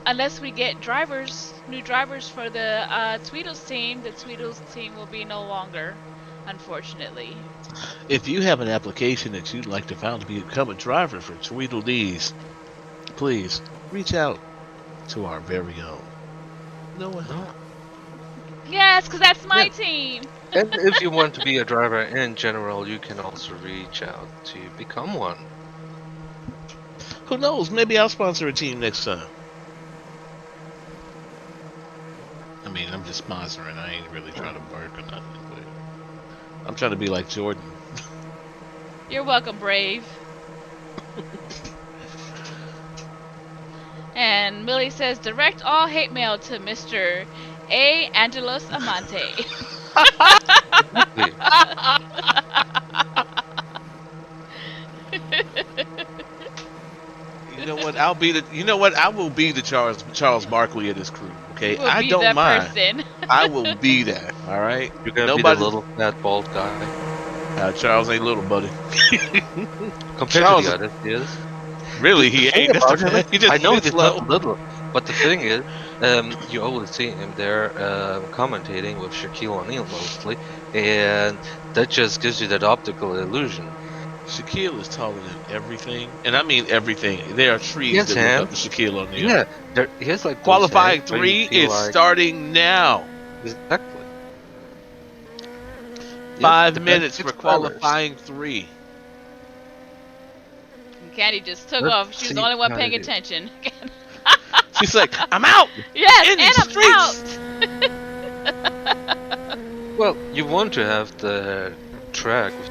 unless we get new drivers for the Tweedles team, the Tweedles team will be no longer, unfortunately. If you have an application that you'd like to found to become a driver for Tweedledees, please reach out to our very own Noah. No. Yes, because that's Yeah. my team. And if you want to be a driver in general, you can also reach out to become one. Who knows? Maybe I'll sponsor a team next time. I mean, I'm just sponsoring. I ain't really trying to work or nothing. But I'm trying to be like Jordan. You're welcome, Brave. And Millie says, direct all hate mail to Mr. A. Angelos Amante. Exactly. You know what? I'll be the. You know what? I will be the Charles Barkley of this crew. You Okay, will I be don't the mind. person. I will be that. All right. You're gonna be the Nobody. little fat bald guy. Charles ain't little, buddy. Compared to Charles, the others, he is. really, The he thing ain't. That's the about him is, fact. He just I know fits he's low. not little, but the thing is, you always see him there commentating with Shaquille O'Neal mostly, and that just gives you that optical illusion. Shaquille is taller than everything, and I mean everything. There are He trees has that look up to hands. Shaquille O'Neal. Yeah, he has like those hands Qualifying where you 3 feel is like starting now. exactly. Yep, 5 the best minutes for 6 drivers. qualifying 3. And Candy just took Let's off. She was the see only one how paying they do. attention. She's like, I'm out Yes, in and the I'm streets. out. Well, you want to have the track with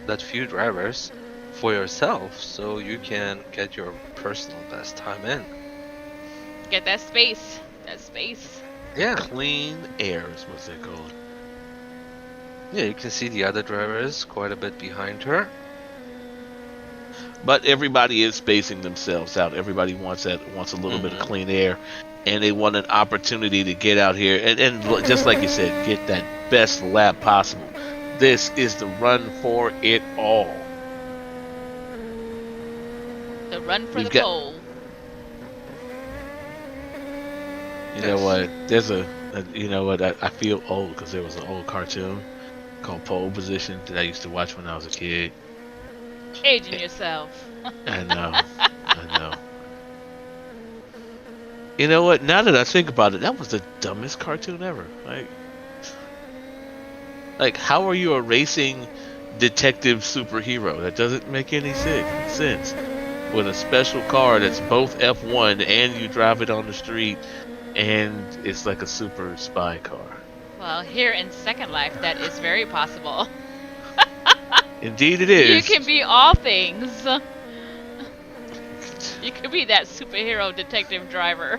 that few drivers for yourself, so you can get your personal best time in. Get that space. That space. Yeah, Clean air is what they call it. yeah, you can see the other drivers quite a bit behind her. But everybody is spacing themselves out. Everybody wants a little bit of clean air, and they want an opportunity to get out here and just like you said, get that best lap possible. This is the run for it all. The run for We've the got, pole. you know what? There's you know what? I feel old because there was an old cartoon called Pole Position that I used to watch when I was a kid. Aging yourself. I know. I know. You know what? Now that I think about it, that was the dumbest cartoon ever. Like how are you a racing detective superhero? That doesn't make any sense. With a special car that's both F1 and you drive it on the street, and it's like a super spy car. Well, here in Second Life, that is very possible. Indeed, it is. You can be all things. You could be that superhero detective driver.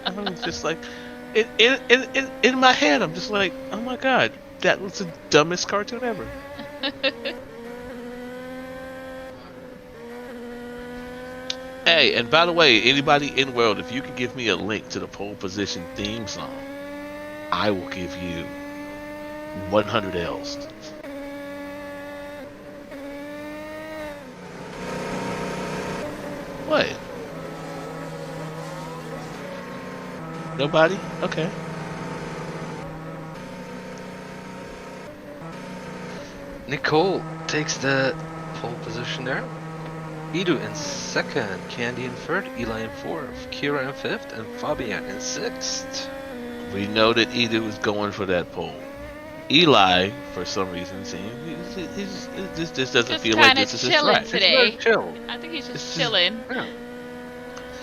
I'm just like, in my head, I'm just like, oh my god, that was the dumbest cartoon ever. Hey, and by the way, anybody in Inworld, if you can give me a link to the pole position theme song, I will give you 100 L's. What? Nobody? Okay. Nicole takes the pole position there. Idu in second, Candy in third, Eli in fourth, Kira in fifth, and Fabian in sixth. We know that Edu is going for that pole. Eli, for some reason, seems this just doesn't Just feel like kind of this is his chilling track. He's very today. chill. I think he's just It's just, chilling. Yeah.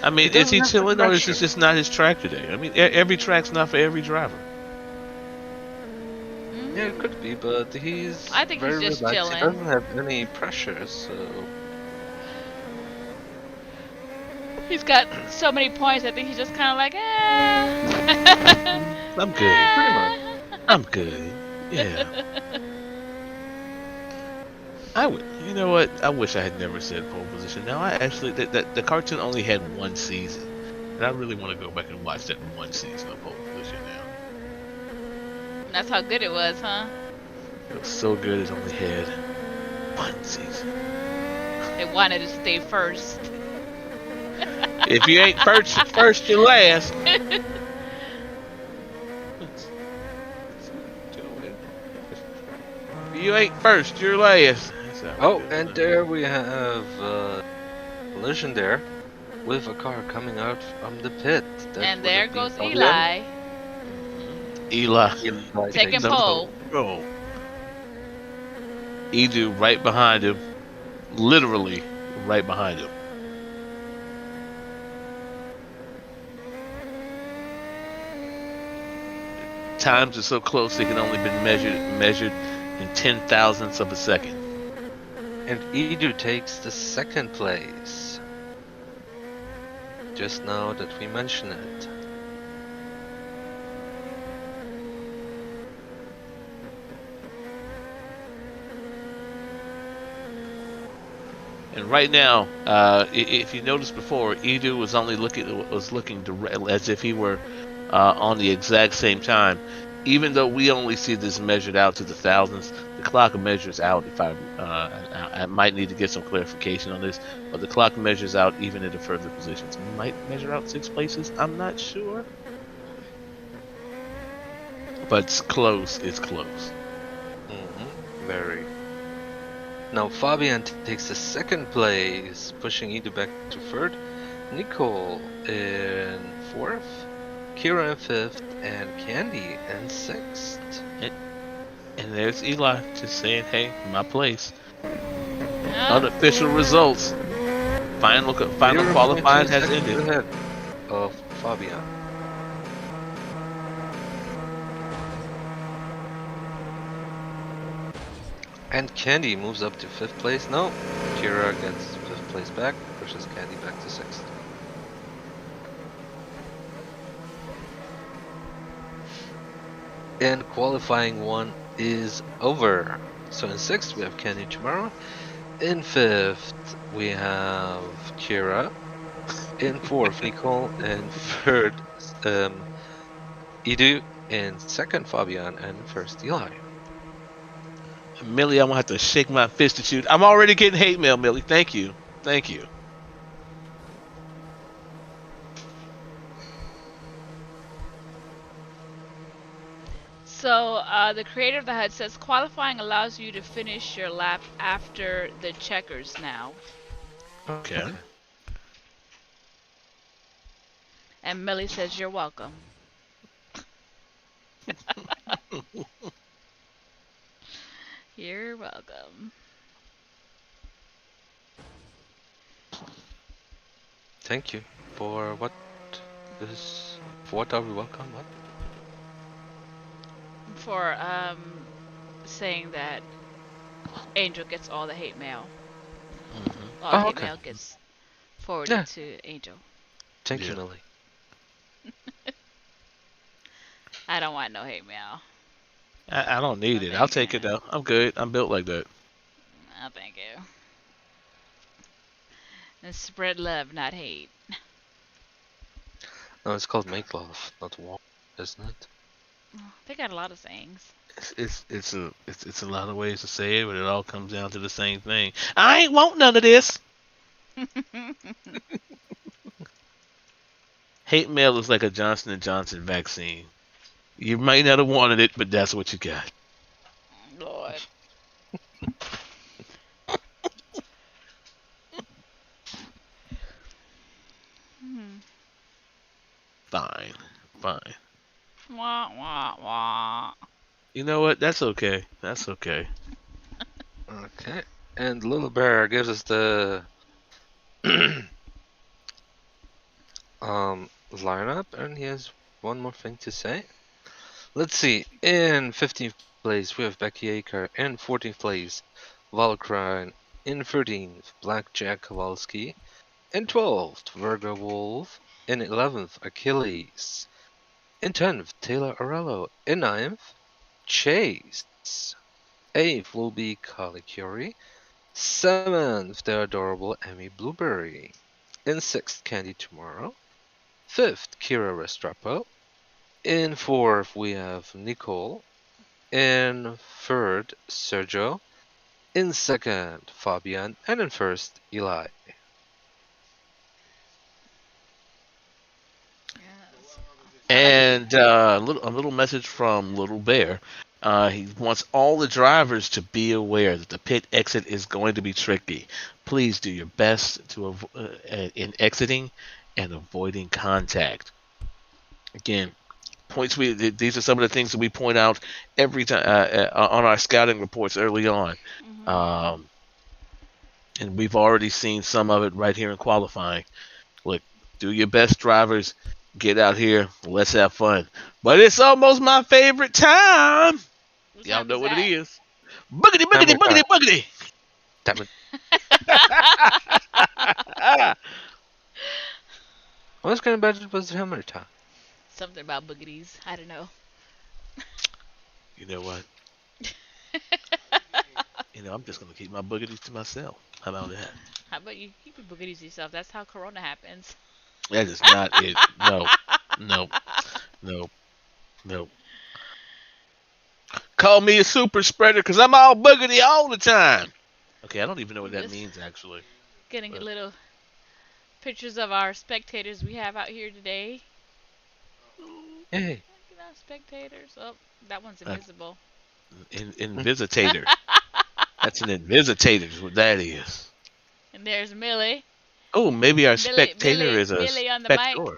I He mean, is doesn't he have the chilling or is this pressure. just not his track today? I mean, every track's not for every driver. Yeah, it could Mm, be, but he's I think he's very just relaxed. He chilling. doesn't have any pressure, so He's got so many points. I think he's just kind of like, eh. I'm good. pretty much. I'm good. Yeah. I would. You know what? I wish I had never said pole position. Now I actually the cartoon only had one season, and I really want to go back and watch that one season of pole position now. That's how good it was, huh? It was so good. It only had one season. They wanted to stay first. If you ain't first, you last. If you ain't first, you're last. That's how it Oh, goes. and there we have collision there with a car coming out from the pit. That And would there have been goes Fabian. Eli, Eli Eli taking takes number the pole. pole. roll. Edu right behind him, literally right behind him. Times are so close they can only be measured in 10,000ths of a second. And Edu takes the second place. Just now that we mention it. And right now, if you noticed before, Edu was only looking as if he were on the exact same time. Even though we only see this measured out to the thousands, the clock measures out. If I might need to get some clarification on this, but the clock measures out even at the further positions. It might measure out 6 places. I'm not sure, but it's close. It's close. Very. Now Fabian takes the second place, pushing Edu back to third. Nicole in fourth. Kira in fifth. And Candy in sixth. And there's Eli just saying, "Hey, my place." Yeah. Unofficial results. Final Zero point qualifying 2 has seconds ended. ahead of Fabian. And Candy moves up to fifth place. No, Kira gets fifth place back, pushes Candy back to sixth. And qualifying one is over. So in sixth we have Candy tomorrow. In fifth we have Kira. In fourth Nicole. And third Edu. In second Fabian. And first Eli. Millie, I'm gonna have to shake my fist at you. I'm already getting hate mail, Millie. Thank you. Thank you. So the creator of the HUD says qualifying allows you to finish your lap after the checkers now. Okay. And Millie says you're welcome. You're welcome. Thank you. For what is... For what are we welcome? What? For saying that Angel gets all the hate mail. All Oh, hate okay. mail gets forwarded Yeah. to Angel. Thank you, Yeah. Millie. I don't want no hate mail. I don't need No, it. I'll thank take it you. though. I'm good. I'm built like that. No, thank you. And spread love, not hate. No, it's called make love, not war, isn't it? They got a lot of sayings. It's a lot of ways to say it, but it all comes down to the same thing. I ain't want none of this. Hate mail is like a Johnson and Johnson vaccine. You might not have wanted it, but that's what you got. Lord. Hmm. Fine, fine. Wah, wah, wah. You know what? That's okay. That's okay. Okay. And Little Bear gives us the lineup, and he has one more thing to say. Let's see. In 15th place, we have Becky Aker. In 14th place, Valkyrie. In 13th, Blackjack Kowalski. In 12th, Virgo Wolf. In 11th, Achilles. In 10th, Taylor Arello. In 9th, Chase. 8th will be Kali Curie. 7th, the adorable Emmy Blueberry. In 6th, Candy Tomorrow. 5th, Kira Restrepo. In 4th, we have Nicole. In 3rd, Sergio. In 2nd, Fabian. And in 1st, Eli. Yes. I like it. And a little message from Little Bear. He wants all the drivers to be aware that the pit exit is going to be tricky. Please do your best in exiting and avoiding contact. Again, these are some of the things that we point out every time on our scouting reports early on. Mhm. Um, and we've already seen some of it right here in qualifying. Look, do your best, drivers. Get out here. Let's have fun. But it's almost my favorite time. What Y'all time know is what it that? is. Boogity, boogity, Hammer boogity, time. boogity. Damn it. What kind of budget was Hammer time? Something about boogities. I don't know. You know what? I'm just gonna keep my boogities to myself. How about that? How about you keep your boogities to yourself? That's how Corona happens. That is not it. No, no, no, no. Call me a super spreader because I'm all boogity all the time. Okay, I don't even know what I'm that just means actually. getting a But little pictures of our spectators we have out here today. Yay. You know, spectators. Oh, that one's uh, invisible. Hmm. Invisitator. That's an Invisitator is what that is. And there's Millie. Oh, maybe our Millie, spectator Millie, is a Millie on the mic. spector.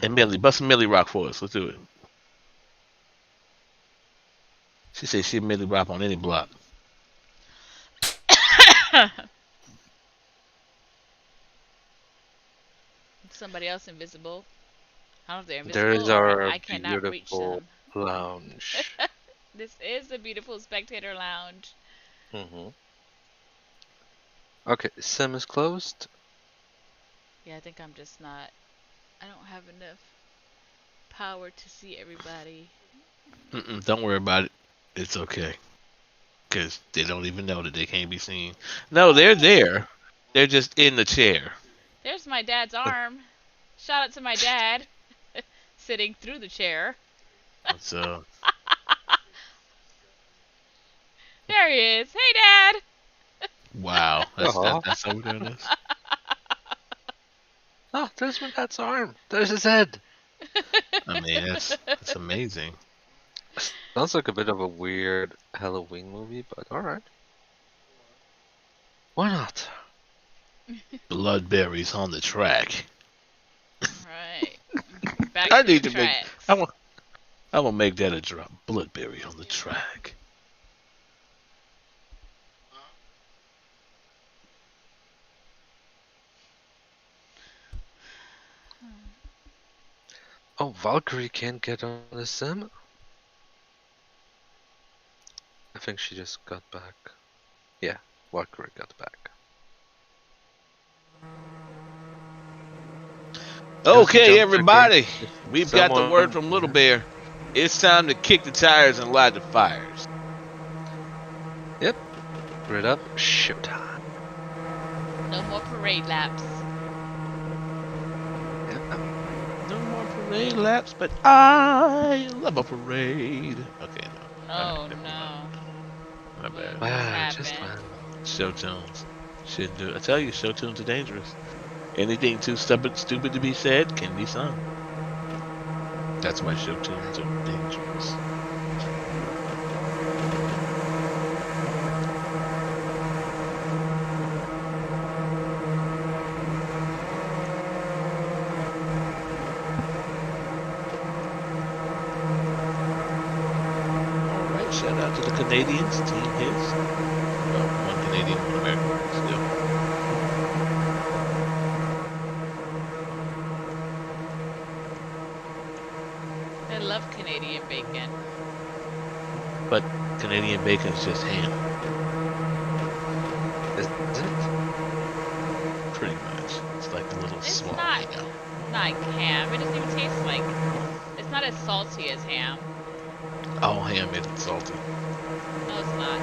And Millie, bust some Millie Rock for us. Let's do it. She said she Millie Rock on any block. Somebody else invisible. I don't know if they're There invisible is or our I cannot reach beautiful them. lounge. This is the beautiful spectator lounge. Hmm. Okay, sim is closed. Yeah, I think I'm just not. I don't have enough power to see everybody. Don't worry about it. It's okay. Because they don't even know that they can't be seen. No, they're Oh, there. They're just in the chair. there's my dad's arm. Shout out to my dad sitting through the chair. Let's, There he is. Hey, Dad. wow. Oh, That's how we're doing this? oh, there's my dad's arm. There's his head. I mean, that's amazing. Sounds like a bit of a weird Halloween movie, but alright. Why not? Bloodberries on the track. Right. Back I to the need to make. tracks. I will make that a drop. Bloodberry on the track. Oh, Valkyrie can't get on the sim? I think she just got back. Yeah, Valkyrie got back. There's a Okay, jump trigger. everybody. If We've got the word someone. from Little Bear. It's time to kick the tires and light the fires. Yep, grid up, showtime. No more parade laps. Yep. No more parade laps, but I love a parade. Okay, no. All right, Oh never mind. no. My What bad. just Just happened? fine. Show tunes. Shouldn't do it. I tell you, show tunes are dangerous. Anything too stupid to be said can be sung. That's why show tunes are dangerous. Shout out to the Canadians, Team His. Well, one Canadian, one American, but still. I love Canadian bacon. But Canadian bacon is just ham, Is it? pretty much. It's like a little It's small not ham. like ham. It doesn't even taste like. It's not as salty as ham. All ham isn't salty. No, it's not.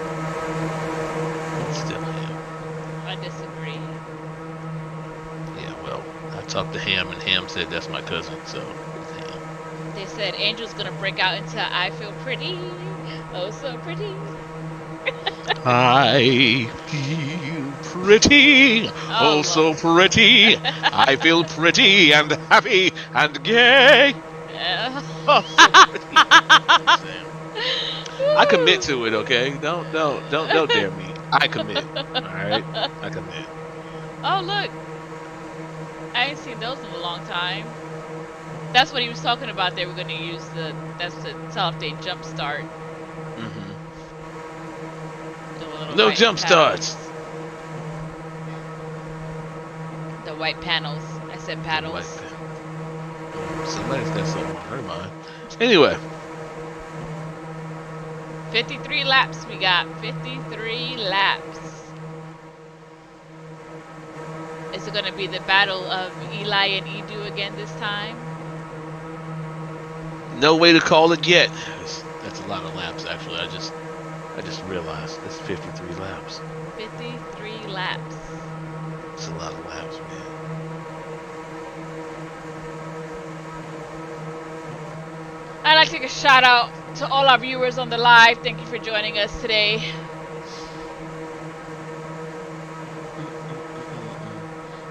It's still ham. I disagree. Yeah, well, I talked to Ham, and Ham said that's my cousin, so it's ham. They said Angel's gonna break out into "I feel pretty, oh so pretty." I feel pretty, Oh, oh so pretty. I feel pretty and happy and gay. Oh, so pretty. Sam. I commit to it, okay? Don't dare me. I commit. All right, I commit. Oh look, I ain't seen those in a long time. That's what he was talking about. They were gonna use that's to tell if they jump start. Mm-hmm. The little No white jump paddles. starts. The white panels. I said paddles. Somebody's got something on her mind. Anyway, 53 laps we got. 53 laps. Is it gonna be the battle of Eli and Edu again this time? no way to call it yet. That's a lot of laps, actually. I just realized it's 53 laps. 53 laps. It's a lot of laps, man. I'd like to take a shout out to all our viewers on the live. Thank you for joining us today.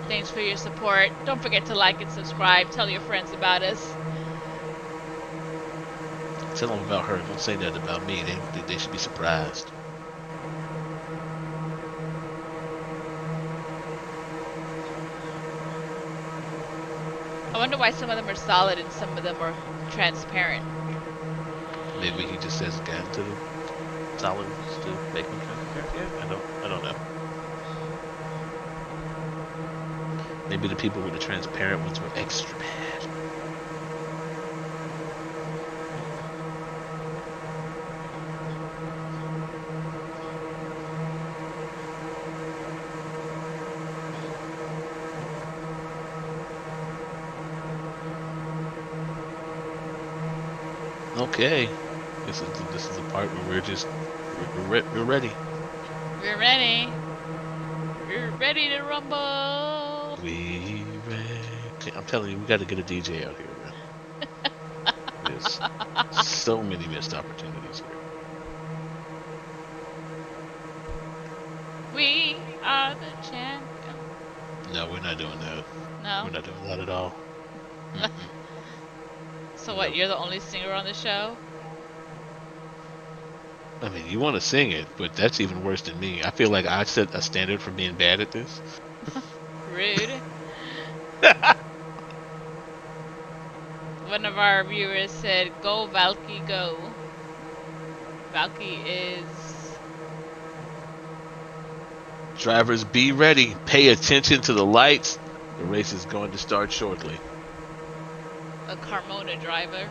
Thanks for your support. Don't forget to like and subscribe. Tell your friends about us. Tell them about her. Don't say that about me. They should be surprised. I wonder why some of them are solid and some of them are transparent. Maybe he just hasn't gotten to the solids to make them transparent yet. I don't know. Maybe the people with the transparent ones were extra bad. Okay, this is the part where we're ready. We're ready. We're ready to rumble. We ready. I'm telling you, we got to get a DJ out here, man. There's so many missed opportunities here. We are the champions. No, we're not doing that. No. We're not doing that at all. So what? You're the only singer on the show? I mean, you want to sing it, but that's even worse than me. I feel like I set a standard for being bad at this. Rude. One of our viewers said, "Go Valky, go." Valky is Drivers, be ready. Pay attention to the lights. The race is going to start shortly. a Carmona driver.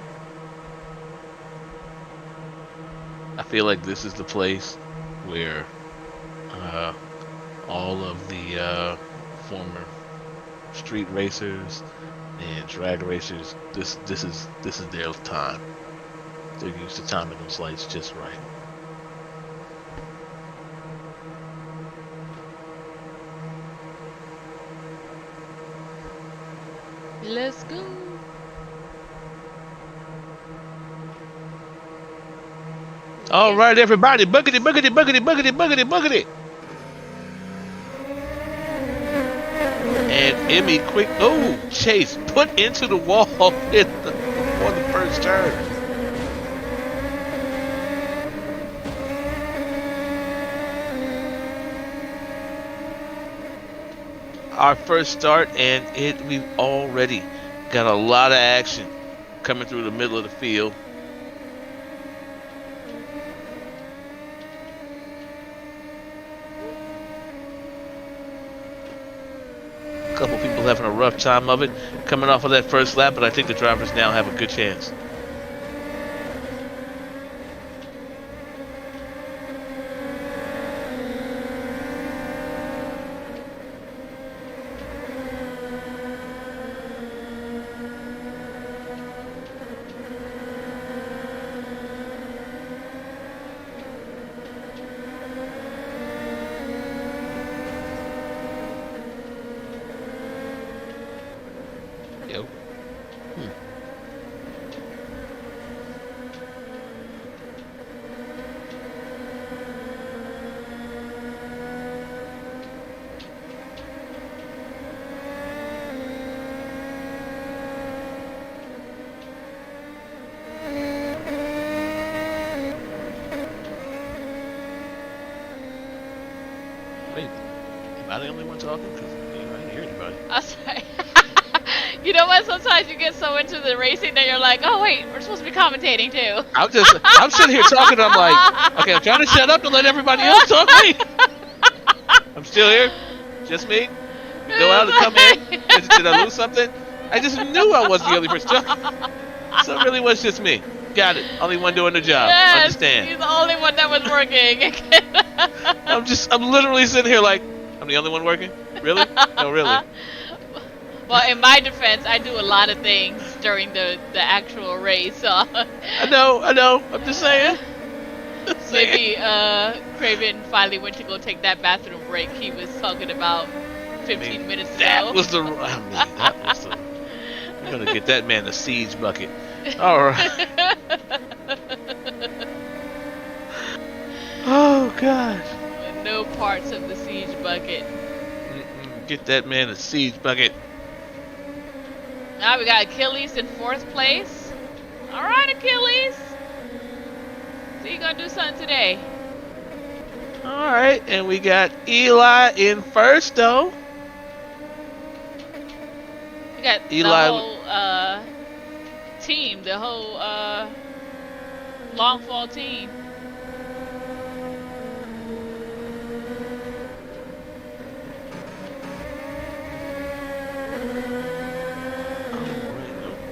I feel like this is the place where all of the former street racers and drag racers, this is their time. They're used to timing those lights just right. Let's go. All right, everybody, boogity, boogity, boogity, boogity, boogity, boogity. And Emmy quick, oh, Chase, put into the wall on the first turn. Our first start, and we've already got a lot of action coming through the middle of the field. people having a rough time of it coming off of that first lap, but I think the drivers now have a good chance. Yo. Wait, am I the only one talking? Because I didn't hear anybody. I'm sorry. You know what? Sometimes you get so into the racing that you're like, oh wait, we're supposed to be commentating too. I'm sitting here talking. I'm like, okay, I'm trying to shut up and let everybody else talk. Me. I'm still here. Just me. You go out and come in. Did I lose something? I just knew I was the only person talking. So it really was just me. Got it. Only one doing the job. Yes, Understand. he's the only one that was working. I'm literally sitting here like, I'm the only one working? Really? No, really. Well, in my defense, I do a lot of things during the actual race. So I know. I'm just saying. maybe Craven finally went to go take that bathroom break he was talking about 15 minutes ago. That was the. We're gonna get that man a siege bucket. All right. Oh God. No parts of the siege bucket. Get that man a siege bucket. Now we got Achilles in 4th place. All right, Achilles. So you gonna do something today? All right, and we got Eli in 1st though. We got Eli. the whole team, the whole long fall team.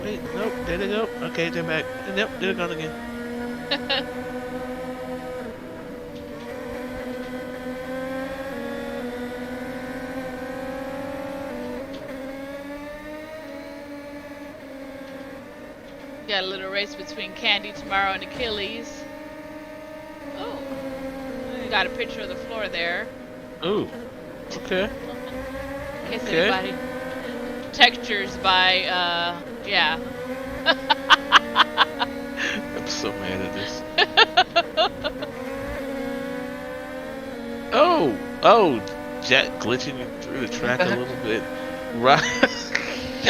Wait, nope, there they go. Okay, they're back. Nope, they're gone again. Got a little race between Candy tomorrow and Achilles. Oh, you got a picture of the floor there. Ooh, okay. In case Okay. anybody. Textures by, yeah. I'm so mad at this. Oh, Jack glitching you through the track a little bit. Right.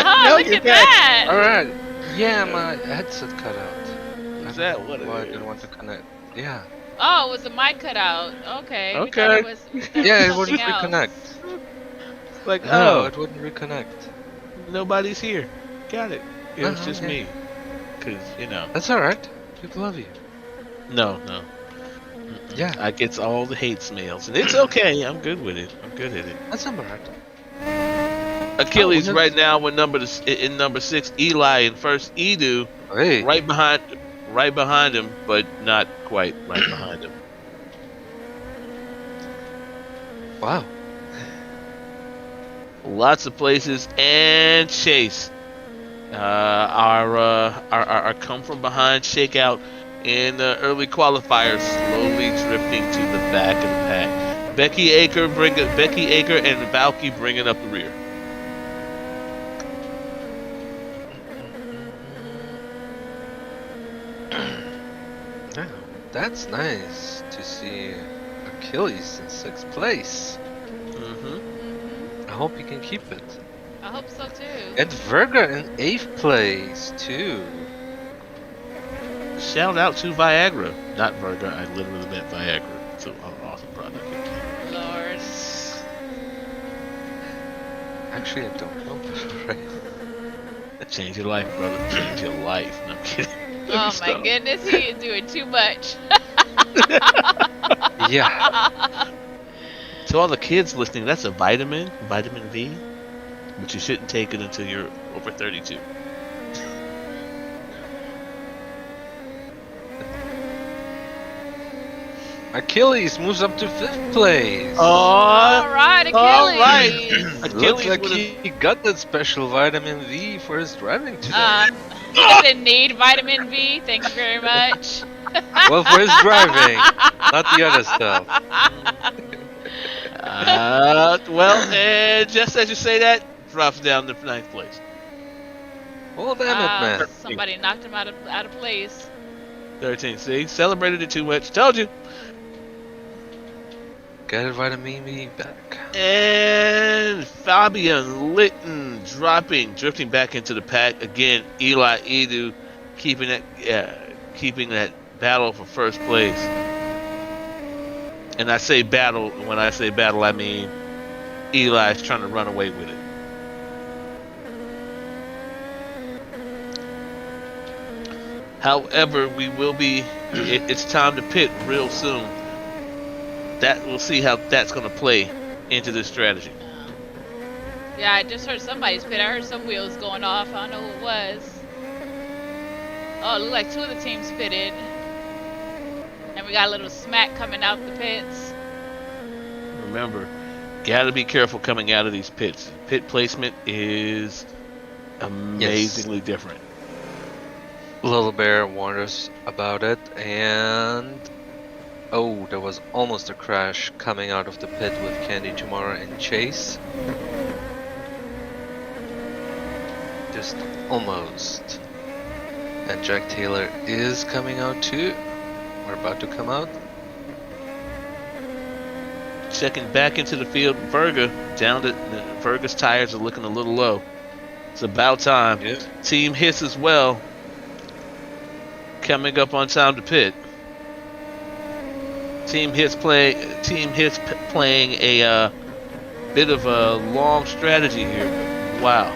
Oh, look at that! Alright. Yeah, my headset cut out. Is that what it I is? didn't want to connect. Yeah. Oh, it was the mic cutout. Okay. We Okay. thought it was, Yeah, it something wouldn't else. reconnect. Like, No, oh, it wouldn't reconnect. nobody's here. Got it. It was just okay. me. Cause That's alright. People love you. no. Yeah. I gets all the hate mails, and it's okay. I'm good with it. I'm good at it. That's alright. Achilles Oh, right now with in number 6. Eli in 1st. Edu Hey. right behind him, but not quite right behind him. Wow. Lots of places, and Chase, our come from behind shakeout in the early qualifiers, slowly drifting to the back of the pack. Becky Aker and Valky bringing up the rear. Yeah, that's nice to see Achilles in 6th place. Mm-hmm. I hope he can keep it. I hope so too. And Verga in 8th place too. Shout out to Viagra, not Virga. I literally meant Viagra. It's an awesome product. Lord. Actually, I don't know. Right. Change your life, brother. Change your life. No, I'm kidding. Let me Oh my stop. goodness, he is doing too much. Yeah. To all the kids listening, that's a vitamin V. but you shouldn't take it until you're over 32. Achilles moves up to 5th place. Oh, All right, all right. Achilles. Looks Achilles like with he got that special vitamin V for his driving today. He doesn't need vitamin V. Thank you very much. Well, for his driving, not the other stuff. Well, and just as you say that, drops down to 9th place. Well, damn it, man. Somebody knocked him out of place. 13. See, celebrated it too much. Told you. Got vitamin V back. And Fabian Litton drifting back into the pack again. Eli Edu keeping that battle for first place. And I say battle. When I say battle, I mean Eli's trying to run away with it. However, we will be. It's time to pit real soon. That we'll see how that's going to play into this strategy. Yeah, I just heard somebody's pit. I heard some wheels going off. I don't know who it was. Oh, it looked like 2 of the teams pitted. And we got a little smack coming out the pits. Remember, gotta be careful coming out of these pits. Pit placement is amazingly different. Little Bear warned us about it, and oh, there was almost a crash coming out of the pit with Candy tomorrow and Chase. Just almost. And Jack Taylor is coming out too. We're about to come out. Checking back into the field, Verga down to Verga's tires are looking a little low. It's about time. Yep. Team Hiss as well. Coming up on time to pit. Team Hiss playing a bit of a long strategy here. Wow.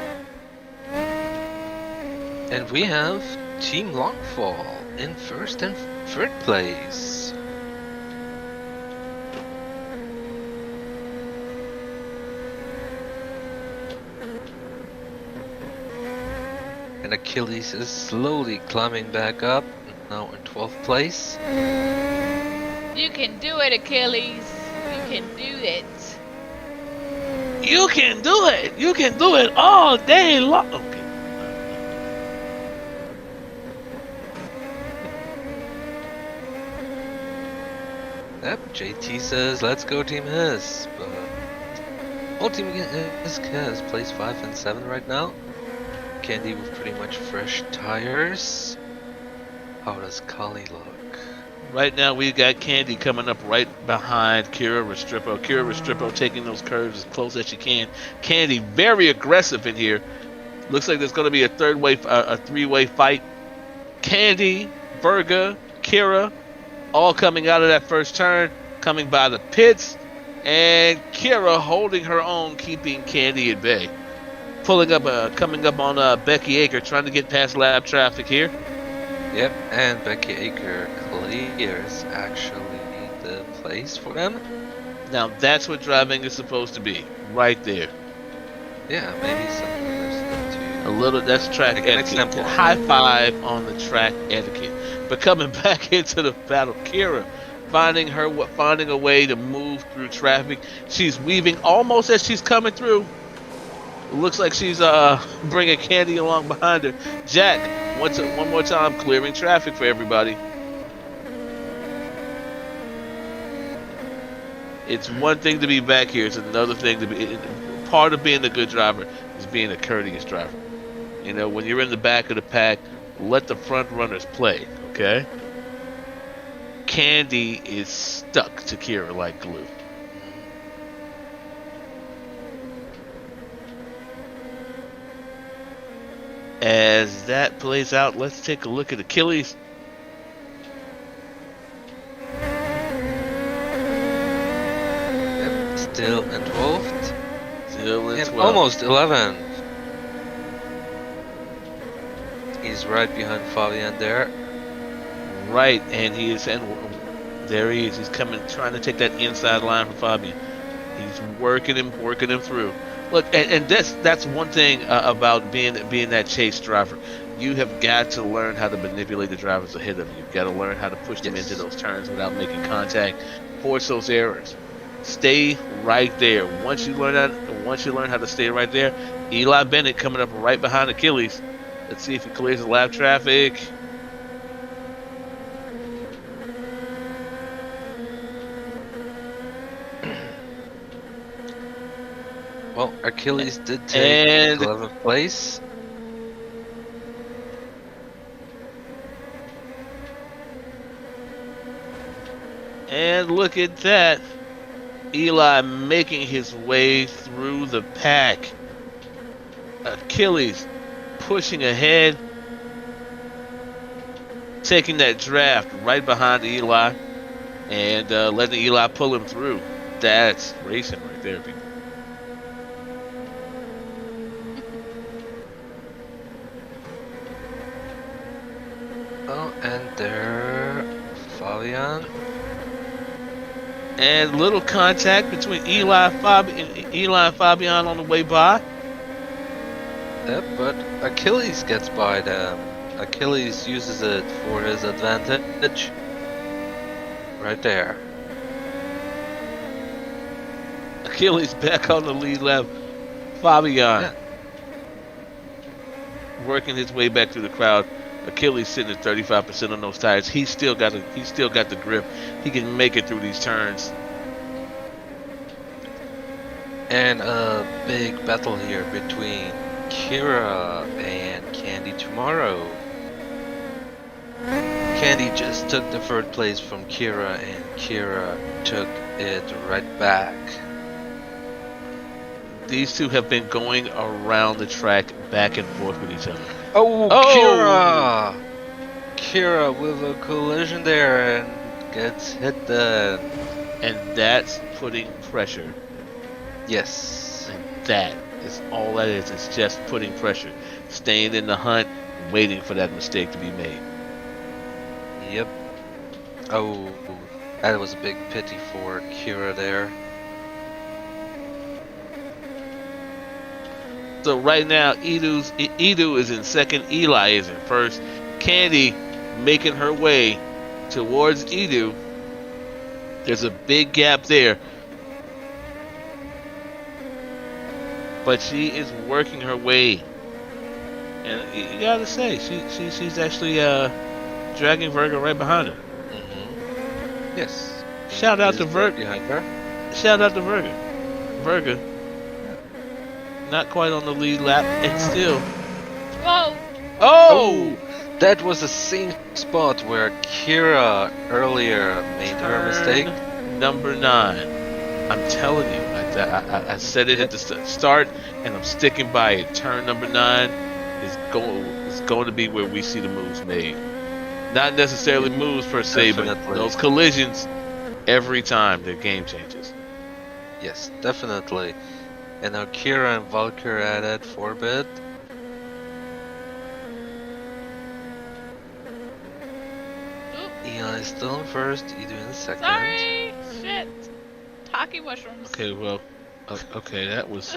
And we have Team Longfall in 1st and 3rd place. And Achilles is slowly climbing back up, now in 12th place. You can do it, Achilles. You can do it. You can do it. You can do it all day long. Okay. Yep, JT says, let's go Team Hiss. But all Team Hiss has placed 5 and 7 right now. Candy with pretty much fresh tires. How does Kali look? Right now we got Candy coming up right behind Kira Restrepo. Kira Restrepo taking those curves as close as she can. Candy very aggressive in here. Looks like there's going to be a three-way fight. Candy, Verga, Kira, all coming out of that first turn, coming by the pits, and Kira holding her own, keeping Candy at bay. Coming up on Becky Aker, trying to get past lab traffic here. Yep, and Becky Aker clears actually the place for them. Now that's what driving is supposed to be, right there. Yeah, maybe some drivers need to. A little, that's track Like an etiquette. example. High five on the track etiquette. But coming back into the battle, Kira finding a way to move through traffic. She's weaving almost as she's coming through. It looks like she's bringing Candy along behind her. Jack, one more time, clearing traffic for everybody. It's one thing to be back here. It's another thing to be. Part of being a good driver is being a courteous driver. You know, when you're in the back of the pack, let the front runners play, okay? Candy is stuck to Kira like glue. As that plays out, let's take a look at Achilles. Yep, still in 12th. Still in And 12th. almost 11th. He's right behind Fabian there. Right, and he is, and there he is. He's coming, trying to take that inside line from Fabian. He's working him through. Look, and that's one thing about being that chase driver. You have got to learn how to manipulate the drivers ahead of you. You've got to learn how to push them into Yes. those turns without making contact, force those errors. Stay right there. Once you learn how to stay right there, Eli Bennett coming up right behind Achilles. Let's see if he clears the lap traffic. Well, Achilles did take And 11th place. look at that. Eli making his way through the pack. Achilles pushing ahead, taking that draft right behind Eli, and letting Eli pull him through. That's racing right there, people. Oh, and there, Fabian. And little contact between Eli and Fabian on the way by. Yep, but Achilles gets by them. Achilles uses it for his advantage. Right there. Achilles back on the lead lap. Fabian Yeah. working his way back through the crowd. Achilles sitting at 35% on those tires. He's still got the grip. He can make it through these turns. And a big battle here between Kira and Candy Tomorrow. Candy just took the third place from Kira, and Kira took it right back. These two have been going around the track back and forth with each other. Oh, Oh! Kira! Kira with a collision there and gets hit then. And that's putting pressure. Yes. And that is all that is. It's just putting pressure. Staying in the hunt, waiting for that mistake to be made. Yep. Oh, that was a big pity for Kira there. So right now, Edu is in second, Eli is in first. Candy making her way towards Edu. There's a big gap there. But she is working her way. And you gotta say, she's actually dragging Virgo right behind her. Mm-hmm. Yes. Shout out to Virgo. Behind her. Shout out to Virgo. Virgo. Not quite on the lead lap, and still. Whoa! Oh! That was the same spot where Kira earlier made her mistake. Number 9. I'm telling you, I said it at the start, and I'm sticking by it. Turn number 9 is going to be where we see the moves made. Not necessarily moves per se, but those collisions every time they're game changers. Yes, definitely. And now Kira and Valkyr at it for a bit. Eli is still in first, Edu in second. Sorry! Shit! Talking mushrooms. Okay, well, okay, that was.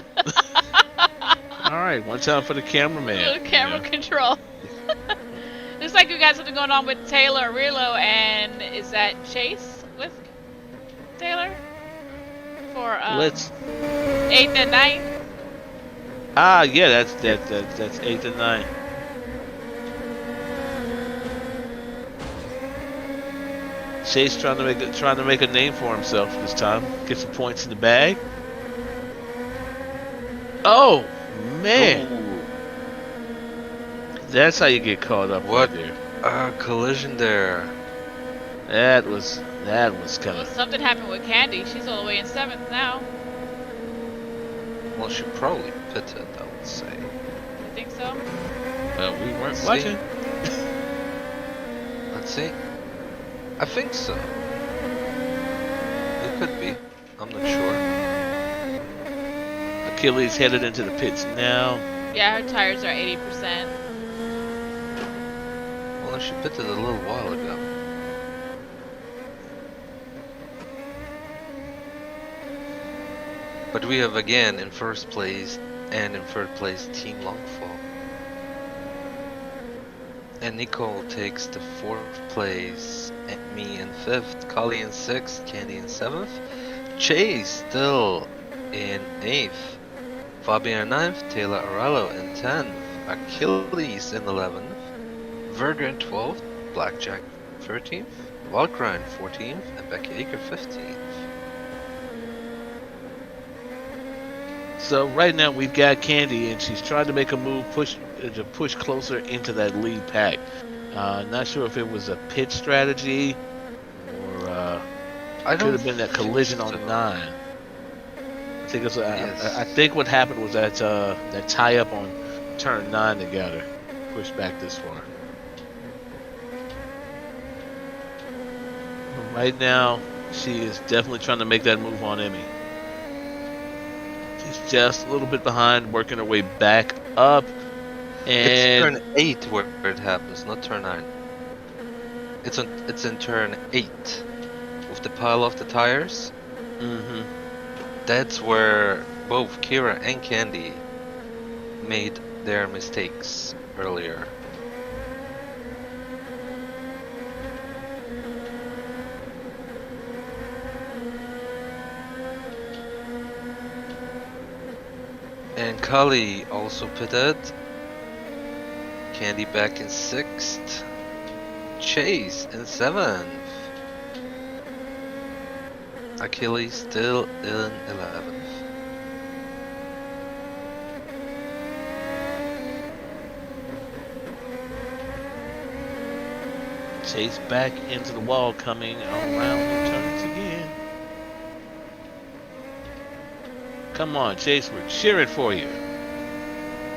Alright, one time for the cameraman. Camera control. Looks like we got something going on with Taylor Rilo, and is that Chase with Taylor? For Let's. 8th and 9th? Ah, yeah, that's 8th and 9th. Chase trying to make a name for himself this time. Get some points in the bag. Oh man, Ooh. That's how you get caught up What? right there. Collision there. That was kind of. Something happened with Candy. She's all the way in 7th now. Well, she probably pitted, I would say. You think so? We weren't Let's see. watching. Let's see. I think so. It could be. I'm not sure. Achilles headed into the pits now. Yeah, her tires are 80%. Well, she pitted a little while ago. But we have again in first place and in third place Team Longfall. And Nicole takes the fourth place, Emmy in fifth, Kali in sixth, Candy in seventh, Chase still in eighth, Fabian in ninth, Taylor Arello in 10th, Achilles in 11th, Verger in 12th, Blackjack 13th, Valkyrie in 14th, and Becky Aker 15th. So right now we've got Candy, and she's trying to make a move, to push closer into that lead pack. Not sure if it was a pit strategy or I could have been that collision on 9. I think it's. I think what happened was that that tie up on turn 9 that got her pushed back this far. Right now, she is definitely trying to make that move on Emmy. She's just a little bit behind, working her way back up. And it's turn 8 where it happens, not turn 9. It's in turn 8 with the pile of the tires. Mm-hmm. That's where both Kira and Candy made their mistakes earlier. And Kali also pitted. Candy back in 6th. Chase in 7th. Achilles still in 11th. Chase back into the wall, coming around the turns again. Come on, Chase, we're cheering for you.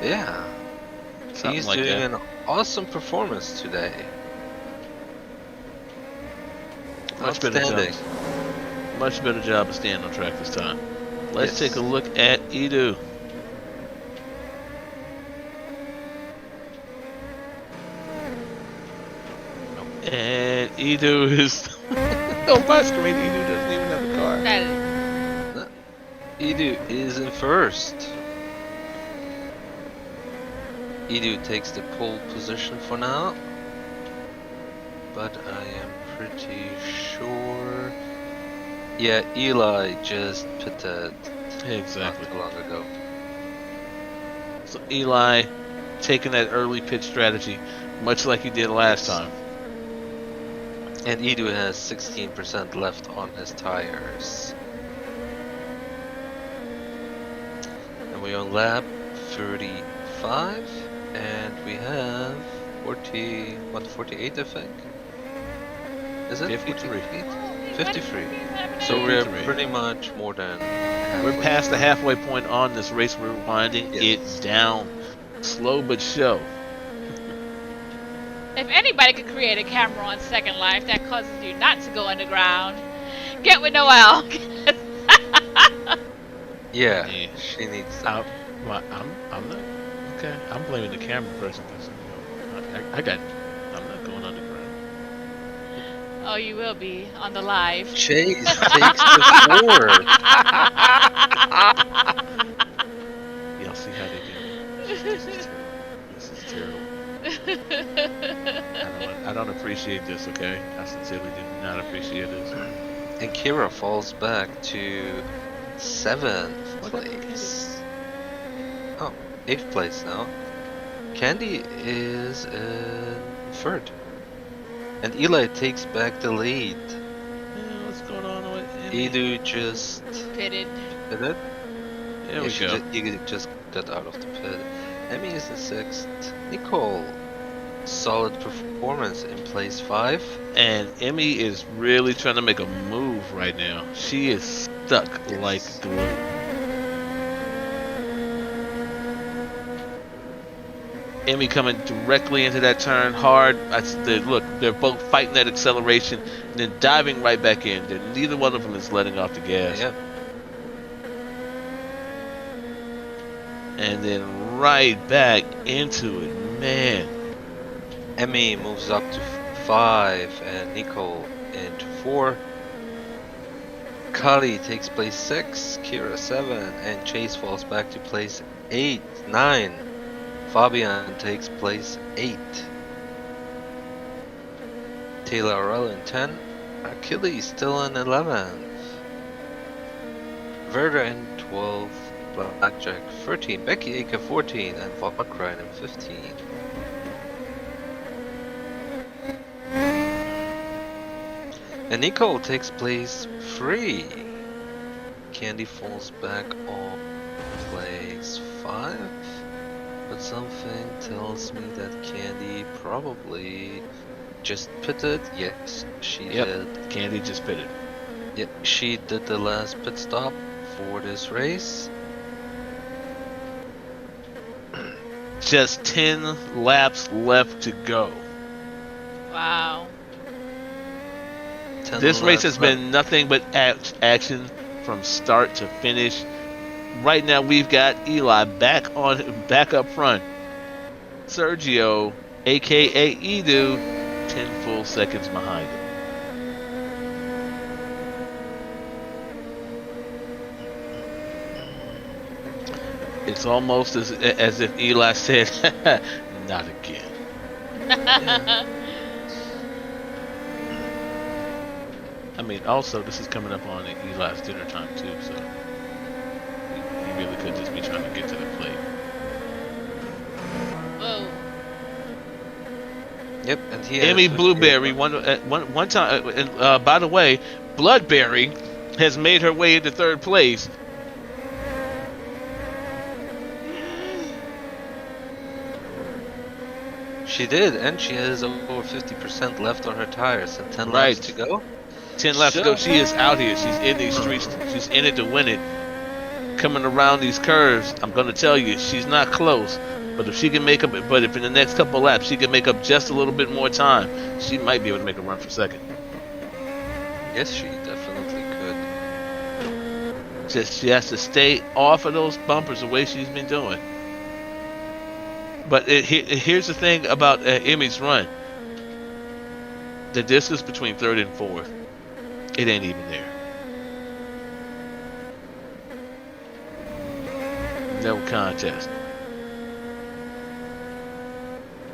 Yeah. Something He's like doing that. an awesome performance today. Much better Outstanding. job. Much better job of staying on track this time. Let's Yes. take a look at Edu. And Edu is on my screen. Edu doesn't even have a car. That Edu is in first. Edu takes the pole position for now. But I am pretty sure. Yeah, Eli just pitted Exactly. not too long ago. So Eli taking that early pitch strategy, much like he did last time. And Edu has 16% left on his tires. And we're on lap 35, and we have 48 I think. Is it 53. 53. is So we're 53. pretty much more than We're halfway. past the halfway point on this race. We're winding Yes. it down, slow but sure. If anybody could create a camera on Second Life that causes you not to go underground, get with Noelle. Yeah, Yeah. she needs I'm, that. I'm not okay. I'm blaming the camera person. 'Cause, I'm not going underground. Oh, you will be on the live. Chase takes the fourth. Y'all see how they do it? This is terrible. I don't appreciate this. Okay, I sincerely do not appreciate this. And Kira falls back to 7th What happened to place. Oh, 8th place now. Candy is in 3rd. And Eli takes back the lead. Yeah, what's going on with Edu just Pitted. did it. There we go. He just got out of the pit. Emmy is in 6th. Nicole, solid performance in place 5. And Emmy is really trying to make a move right now. She is stuck like glue. Emmy coming directly into that turn hard. Look, they're both fighting that acceleration and then diving right back in. Neither one of them is letting off the gas. Yeah. And then right back into it. Man. Emmy moves up to 5 and Nicole into 4. Kali takes place 6, Kira 7, and Chase falls back to place 8, 9. Fabian takes place 8. Taylor Orell in 10. Achilles still in 11th. Verda in 12th. Blackjack 13. Becky Aka 14. And Valkyrie in 15. And Nicole takes place 3. Candy falls back on place 5. But something tells me that Candy probably just pitted. Yes, she did. Candy just pitted. Yep, she did the last pit stop for this race. Just 10 laps left to go. Wow. This race has been nothing but action from start to finish. Right now we've got Eli back up front. Sergio, aka Edu, 10 full seconds behind him. It's almost as if Eli said, "Not again." Yeah. I mean, also this is coming up on Eli's dinner time too, so he really could just be trying to get to the plate. Whoa. Yep, and he Emmy Blueberry one time. And by the way, Bloodberry has made her way into third place. She did, and she has over 50% left on her tires and 10 laps to go. 10 laps to go. She is out here. She's in these streets. She's in it to win it. Coming around these curves, I'm going to tell you, she's not close. But if she can make up, but if in the next couple laps she can make up just a little bit more time, she might be able to make a run for second. Yes, she definitely could. Just she has to stay off of those bumpers the way she's been doing. But here's the thing about Emmy's run. The distance between third and fourth, it ain't even there. No contest.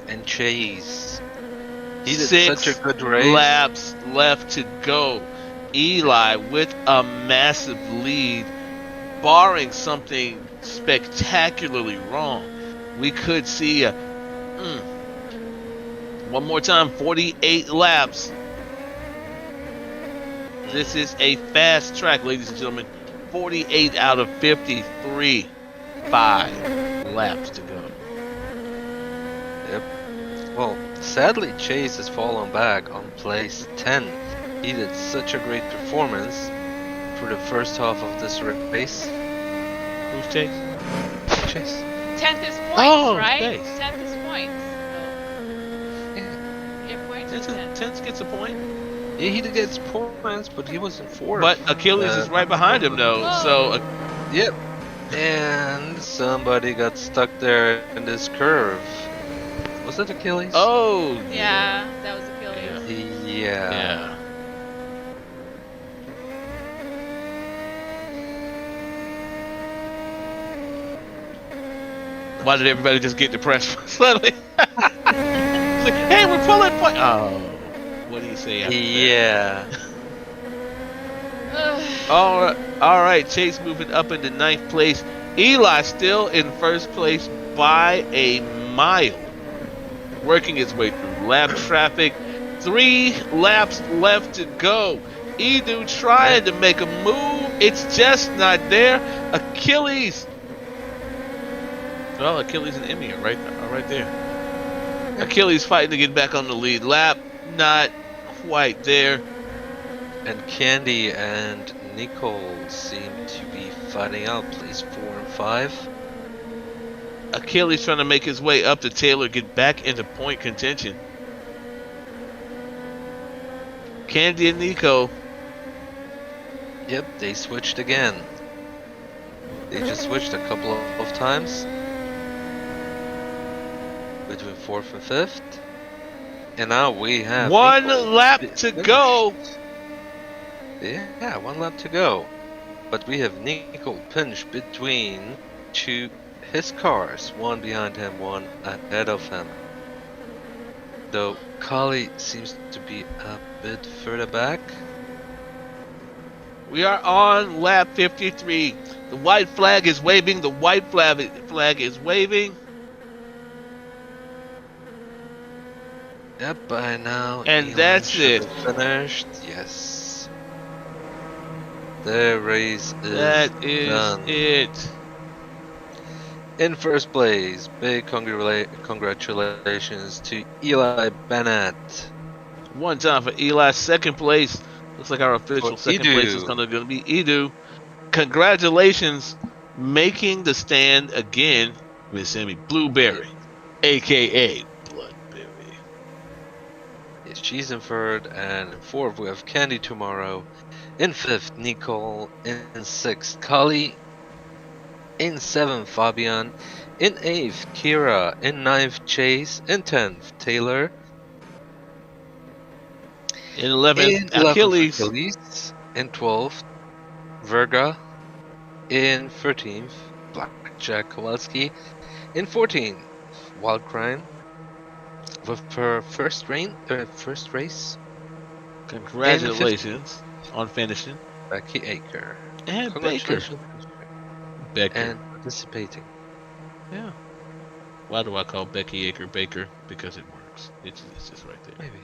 And Chase. He did 6 such a good race. laps left to go. Eli with a massive lead, barring something spectacularly wrong. We could see one more time, 48 laps. This is a fast track, ladies and gentlemen. 48 out of 53. 5 laps to go. Yep. Well, sadly, Chase has fallen back on place 10. He did such a great performance for the first half of this race. Who's Chase? Chase. 10th is points, right? Chase. 10th is points. Yeah, points. 10th gets a point. Yeah, he did get points, but he was in 4th. But Achilles is right behind him, though. Whoa. So, yep. And somebody got stuck there in this curve. Was that Achilles? oh Yeah, that was Achilles. Yeah. Why did everybody just get depressed suddenly? It's like, hey, we're pulling point. Oh, what do you say after Yeah. that? All right. Chase moving up into 9th place. Eli still in 1st place by a mile. Working his way through lap traffic. 3 laps left to go. Edu trying to make a move. It's just not there. Achilles. Well, Achilles and Emmy are right there. Achilles fighting to get back on the lead lap. Not quite there. And Candy and Nicole seem to be fighting out place 4 and 5. Achilles trying to make his way up to Taylor, get back into point contention. Candy and Nico. Yep, they switched again. They just switched a couple of times. Between 4th and 5th. And now we have 1 Nicole. lap to go. Yeah, one lap to go. But we have Nico pinched between two his cars, one behind him, one ahead of him. Though Kali seems to be a bit further back. We are on lap 53. The white flag is waving. The white flag is waving. Yep, by now And Elon that's should it. have finished. Yes. The race is That is done. it. In first place, big congratulations to Eli Bennett. One time for Eli. Second place. Looks like our For official second place is Edu. going to be Edu. Congratulations, making the stand again with Sammy Yeah, Blueberry, aka Bloodberry. yes, she's in third, and in fourth we have Candy tomorrow. In fifth, Nicole. In sixth, Kali. In seventh, Fabian. In eighth, Kira. In ninth, Chase. In tenth, Taylor. In 11th, In 11th, Achilles. Achilles. In 12th, Verga. In 13th, Blackjack Kowalski. In 14th, Wildcrime with her first race. In 15th, Congratulations on finishing. Becky Aker. And Baker. Congratulations Becker. and participating. Yeah. Why do I call Becky Aker Baker? Because it works. It's just right there. Maybe.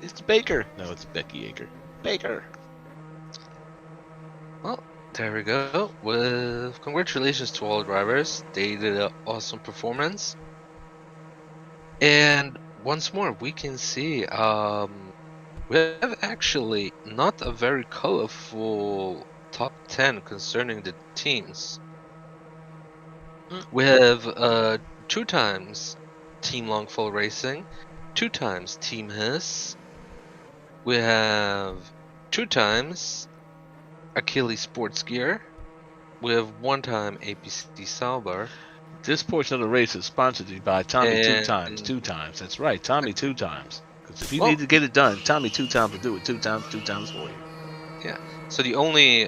It's Baker. No, it's Becky Aker. Baker. Well, there we go. With congratulations to all drivers. They did an awesome performance. And once more, we can see we have actually not a very colorful top 10 concerning the teams. Mm. We have two times Team Longfall Racing, two times Team Hiss. We have two times Achilles Sports Gear. We have one time APC Sauber. This portion of the race is sponsored by Tommy two times. And, Two times. That's right. Tommy two times. Because if you well, need to get it done, Tommy two times will do it. Two times for you. yeah. So the only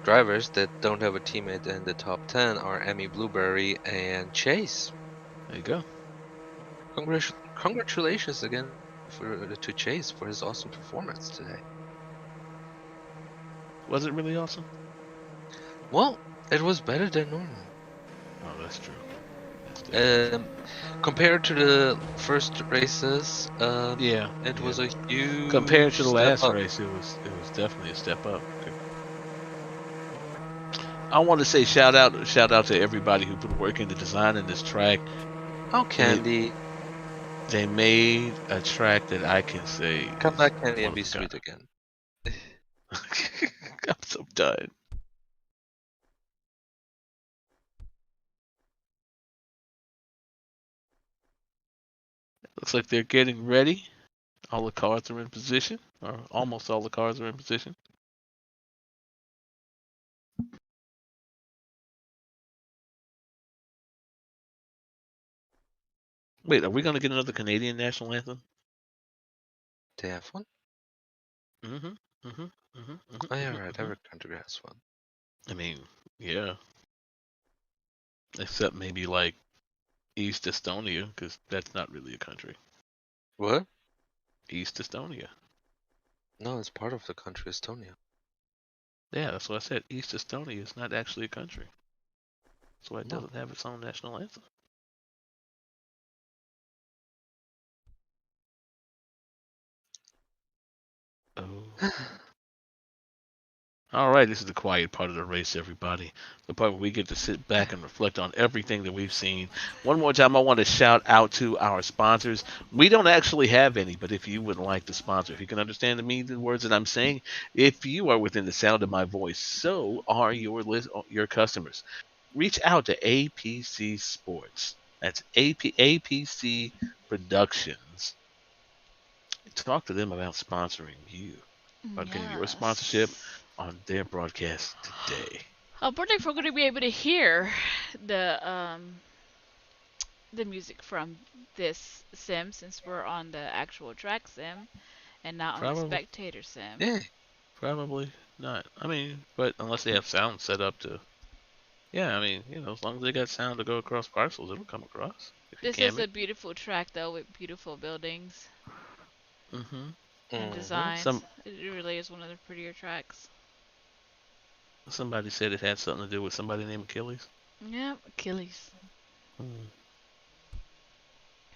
drivers that don't have a teammate in the top 10 are Emmy Blueberry and Chase. There you go. Congratulations again to Chase for his awesome performance today. Was it really awesome? Well, it was better than normal. Oh, that's true. That's definitely Um, Compared to the first races, true. Yeah, it yeah. was a Compared huge to the step last up. race, it was definitely a step up. I want to say shout out to everybody who put work into designing this track. Oh, It Candy, They made a track that I can say come is back, Candy, one and of be a kind. sweet again. I'm so done. Looks like they're getting ready. All the cars are in position, or almost all the cars are in position. Wait, are we gonna get another Canadian national anthem? They have one? Mm-hmm. Mm-hmm. Mm-hmm. Oh, yeah, Mm-hmm. right. Mm-hmm. Every country has one. I mean, yeah, except maybe like East Estonia, because that's not really a country. What? East Estonia. No, it's part of the country Estonia. Yeah, that's what I said. East Estonia is not actually a country. That's why it No. doesn't have its own national anthem. Oh. All right, this is the quiet part of the race, everybody. The part where we get to sit back and reflect on everything that we've seen. One more time, I want to shout out to our sponsors. We don't actually have any, but if you would like to sponsor, if you can understand the words that I'm saying, if you are within the sound of my voice, so are your customers. Reach out to APC Sports. That's APC Productions. Talk to them about sponsoring you, about getting your sponsorship Yes. on their broadcast today. I'm wondering if we're going to be able to hear the music from this sim since we're on the actual track sim. and not on the Probably, spectator sim. Yeah, probably not. I mean, but unless they have sound set up to, yeah. I mean, as long as they got sound to go across parcels, it'll come across if you This cam is it. a beautiful track though, with beautiful buildings Mm-hmm. and hmm designs. Some It really is one of the prettier tracks. somebody said it had something to do with somebody named Achilles. Yep, Achilles. Hmm.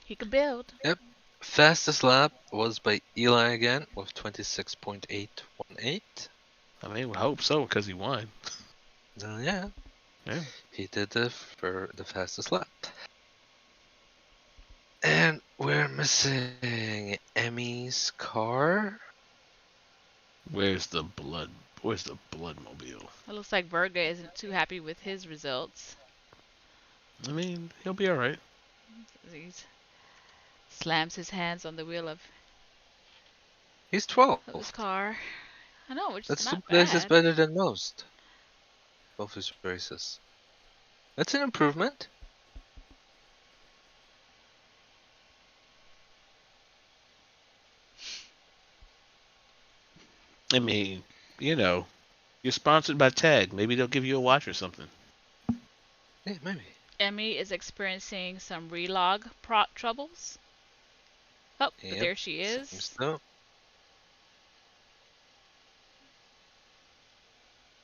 He could build. Yep. Fastest lap was by Eli again with 26.818. I mean, I hope so because he won. Yeah, Yeah. he did for the fastest lap. And we're missing Emmy's car. Where's the blood? Where's the bloodmobile? It looks like Verga isn't too happy with his results. I mean, he'll be all right. He slams his hands on the wheel He's of his 12th. car. I know, which is That's 2 not places bad. better than most. Both his races. That's an improvement. I mean, you know, you're sponsored by Tag. Maybe they'll give you a watch or something. Yeah, maybe. Emmy is experiencing some relog troubles. Oh, but Yep. there she Seems is. so.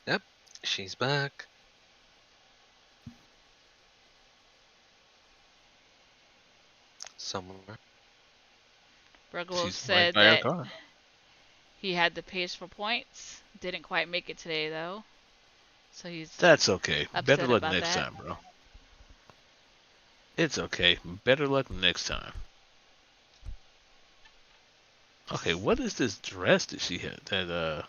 Yep. She's back. Somewhere. Bergolo She's right said by her that car. he had the pace for points. Didn't quite make it today though, so he's That's okay. Better upset luck about next that. time, bro. It's okay. Better luck next time. Okay, what is this dress that she had that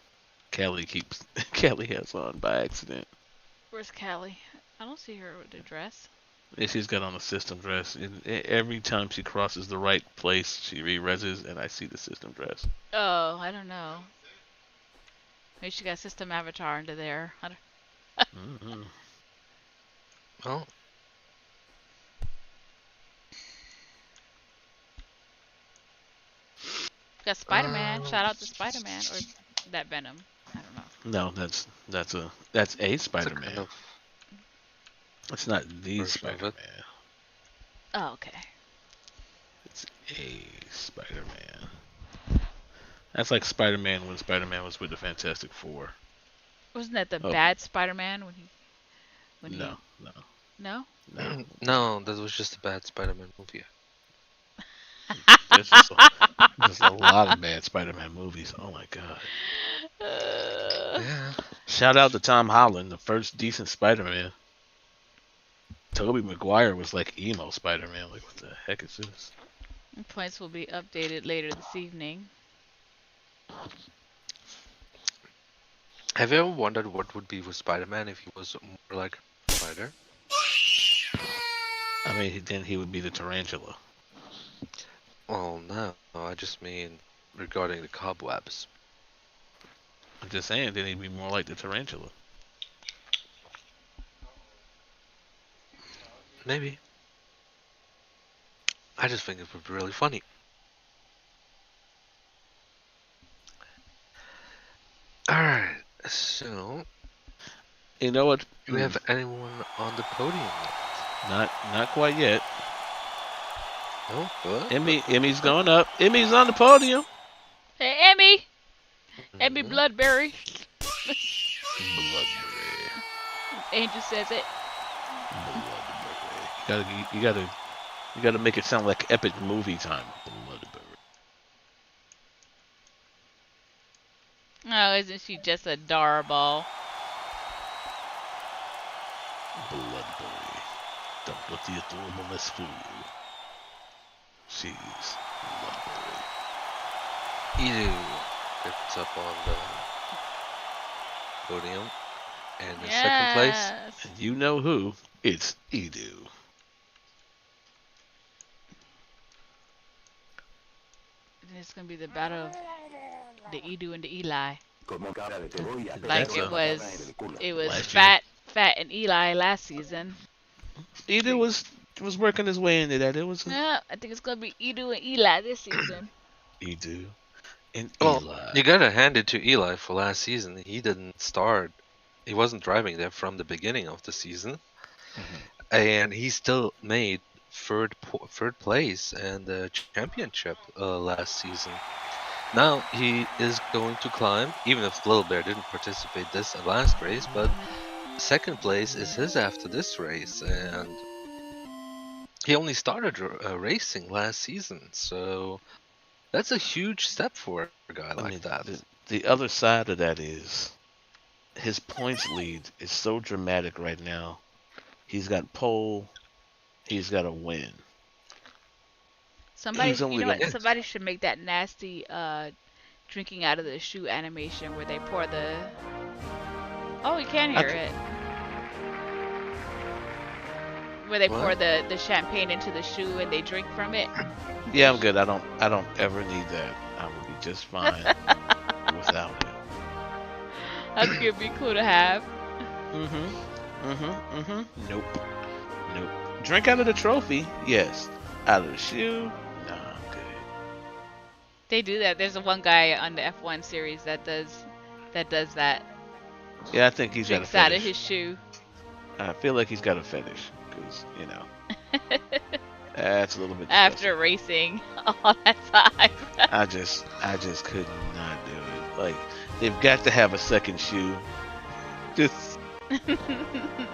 Callie keeps Callie has on by accident? Where's Callie? I don't see her with the dress. Yeah, she's got on a system dress. And every time she crosses the right place, she re-reses, and I see the system dress. Oh, I don't know. Maybe she got system avatar into there. I don't... Mm-hmm. Well, Got Spider-Man. Shout out to Spider-Man or that Venom. I don't know. No, that's a it's a kind Spider-Man. of It's not the version of it. Spider-Man. Oh, okay. It's a Spider-Man. That's like Spider-Man when Spider-Man was with the Fantastic Four. Wasn't that the Oh, bad Spider-Man when he no, no, no? no. No, that was just a bad Spider-Man movie. There's just a lot of bad Spider-Man movies. Oh my god. Yeah. Shout out to Tom Holland, the first decent Spider-Man. Tobey Maguire was like emo Spider-Man. Like, what the heck is this? Points will be updated later this evening. Have you ever wondered what would be with Spider-Man if he was more like a spider? I mean, then he would be the tarantula. Well, no, I just mean regarding the cobwebs. I'm just saying, then he'd be more like the tarantula. Maybe. I just think it would be really funny. Alright, so You know what? do we have anyone on the podium yet? Not quite yet. No, but Emmy's going up. Emmy's on the podium. Hey, Emmy! Emmy Mhm. Bloodberry. Bloodberry. Angel says it. Bloodberry. You gotta make it sound like epic movie time. Bloodberry. Oh, isn't she just adorable? Bloodberry. Don't let the adorableness fool you. She's Bloodberry. Edu gets up on the podium. And in second place, Yes. And you know who? It's Edu. It's gonna be the battle of the Edu and the Eli. Like That's it was last year. Fat and Eli last season. Edu was working his way into that. It was Yeah, I think it's gonna be Edu and Eli this season. Edu. And Well, Eli. you gotta hand it to Eli for last season. He didn't start. He wasn't driving there from the beginning of the season, Mhm. and he still made third place and the championship last season. Now he is going to climb, even if Little Bear didn't participate this last race, but second place is his after this race, and he only started racing last season, so that's a huge step for a guy like I mean, that. the other side of that is his points lead is so dramatic right now. He's got pole. He's got a win. Somebody, He's you only know got. what? Yes. Somebody should make that nasty drinking out of the shoe animation where they pour the. Oh, you can I hear could, it. Where they pour What? the champagne into the shoe and they drink from it. yeah, I'm good. I don't ever need that. I will be just fine without it. I think it'd be cool to have. Nope. Nope. Drink out of the trophy, yes. Out of the shoe, nah, I'm good. They do that. There's a one guy on the F1 series that does that. Yeah, I think he's got a Drinks out of fetish. his shoe. I feel like he's got a fetish because that's a little bit disgusting. After racing all that time. I just could not do it. Like they've got to have a second shoe. Just. Mm-mm.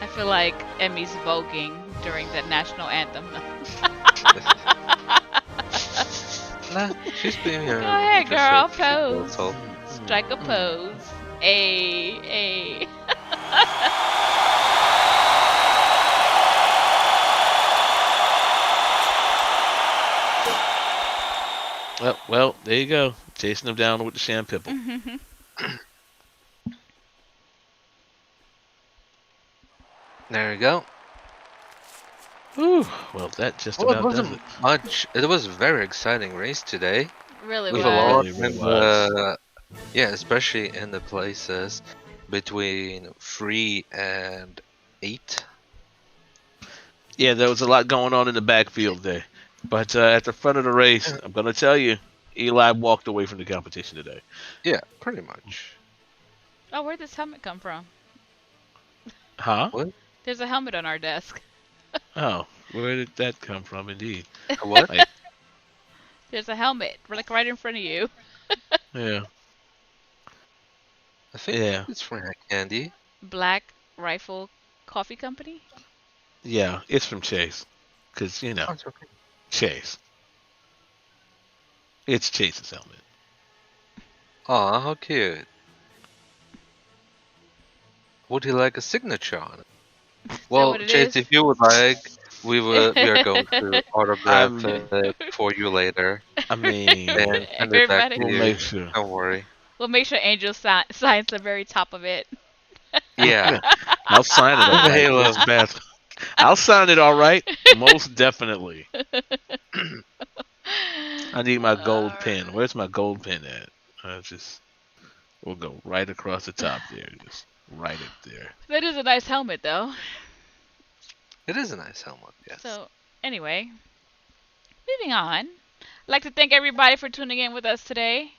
I feel like Emmy's voguing during the national anthem. Nah, she's being Go ahead, just girl. a cute little Pose. soul. Strike a pose. A. Well, there you go. Chasing him down with the sham pipple. There you go. Whew. Well, that just Well, it about does wasn't it. much. It was a very exciting race today. Really With a It lot, was. really, really and was. yeah, especially in the places between 3 and 8. Yeah, there was a lot going on in the backfield there. But at the front of the race, I'm going to tell you, Eli walked away from the competition today. Yeah, pretty much. Oh, where'd this helmet come from? Huh? What? There's a helmet on our desk. Oh, where did that come from, indeed? A what? Like, There's a helmet, like right in front of you. yeah, I think yeah, it's from Candy. Black Rifle Coffee Company? yeah, it's from Chase. Because, Oh, it's okay. Chase. It's Chase's helmet. Aw, how cute. Would he like a signature on it? Is that Well, what it Chase, is? if you would like, we are going to autograph I'm, it for you later I mean, and send it back Everybody. to we'll you. make sure. Don't worry. We'll make sure Angel signs the very top of it. Yeah, I'll sign it all with a right. halo. It's bad. I'll sign it all right. Most definitely. I need my gold pen. Where's my gold pen at? We'll go right across the top there. Just right up there. That is a nice helmet, though. It is a nice helmet, yes. So, anyway, moving on. I'd like to thank everybody for tuning in with us today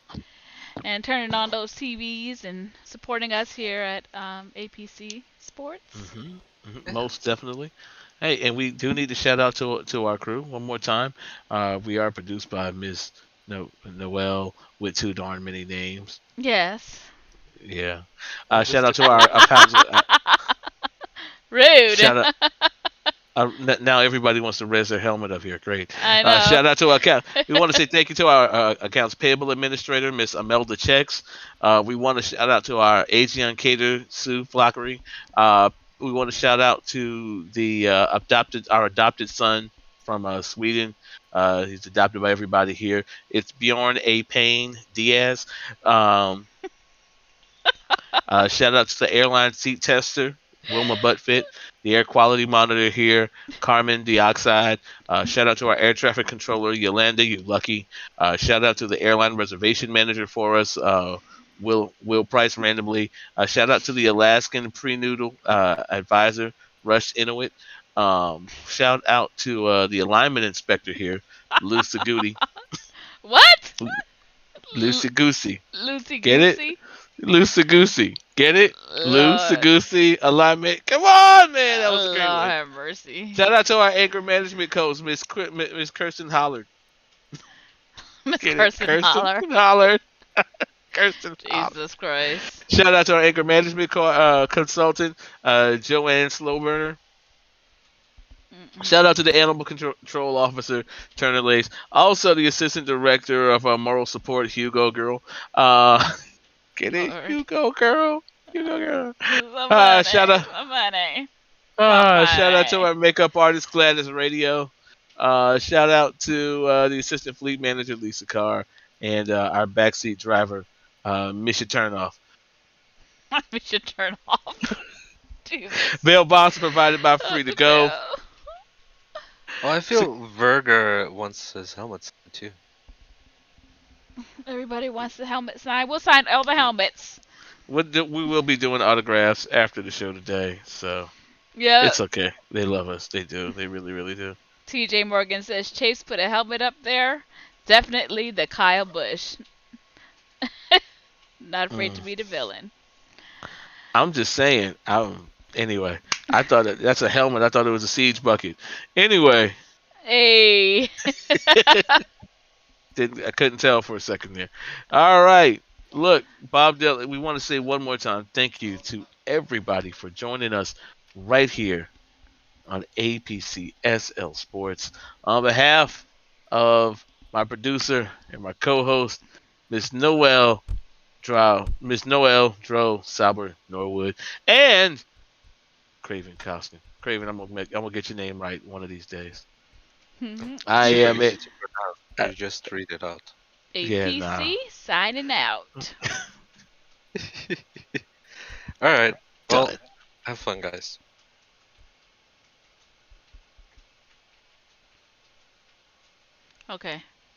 and turning on those TVs and supporting us here at APC Sports. Yeah. Most definitely. Hey, and we do need to shout out to our crew one more time. We are produced by Miss Noelle with too darn many names. Yes. Yeah. Well, Shout just out to our accounts. Rude. Shout out. Now everybody wants to raise their helmet up here. Great. I know. Shout out to our account. We want to say thank you to our accounts payable administrator, Miss Amelda Checks. We want to shout out to our Asian Cater Sue Flockery. We want to shout out to the our adopted son from Sweden. He's adopted by everybody here. It's Bjorn A. Payne Diaz. Shout out to the airline seat tester, Wilma Buttfit, the air quality monitor here, Carmen Dioxide. Shout out to our air traffic controller, Yolanda, you lucky. Shout out to the airline reservation manager for us, Will Price randomly. Shout out to the Alaskan prenatal advisor, rushed into it. Shout out to the alignment inspector here, Lucy Goody. What? L- Lucy Goosey. Lucy Get it? Goosey? Lucy Goosey. Get it? Lucy Lord. Goosey alignment. Come on, man. That was a great Lord one. have mercy. Shout out to our anchor management coach, Miss Kirsten Hollard. Miss Get it? Carson Kirsten Holler. Hollard. Kirsten Hollard. Jesus Christ. Shout out to our anchor management consultant, Joanne Slowburner. Mm-mm. Shout out to the animal control officer, Turner Lace. Also, the assistant director of moral support, Hugo Girl. Uh, get it? Lord. Hugo Girl. Hugo Girl. Shout Somebody. out. Somebody. Shout out to Somebody. our makeup artist, Gladys Radio. Shout out to the assistant fleet manager, Lisa Carr, and our backseat driver, Misha Turnoff. We should turn off. Jesus. Bail bonds are provided by Oh, Free to the Go. bell. Oh, I So, feel Verger wants his helmet signed too. Everybody wants the helmet signed. We'll sign all the helmets. we will be doing autographs after the show today, so Yep. it's okay. They love us. They do. They really, really do. TJ Morgan says Chase put a helmet up there. Definitely the Kyle Busch. Not afraid to Mm. be the villain. I'm just saying. Anyway, I thought that's a helmet. I thought it was a siege bucket. Anyway, Hey. I couldn't tell for a second there. All right. Look, Bob Dylan, we want to say one more time thank you to everybody for joining us right here on APCSL Sports. On behalf of my producer and my co-host, Miss Noel Dro Sauber Norwood, and Craven Costner. Craven, I'm gonna get your name right one of these days. I Super am easy it. to pronounce. Uh, You just read it out. yeah, nah. APC signing out. All right. Well, Done. have fun, guys. Okay.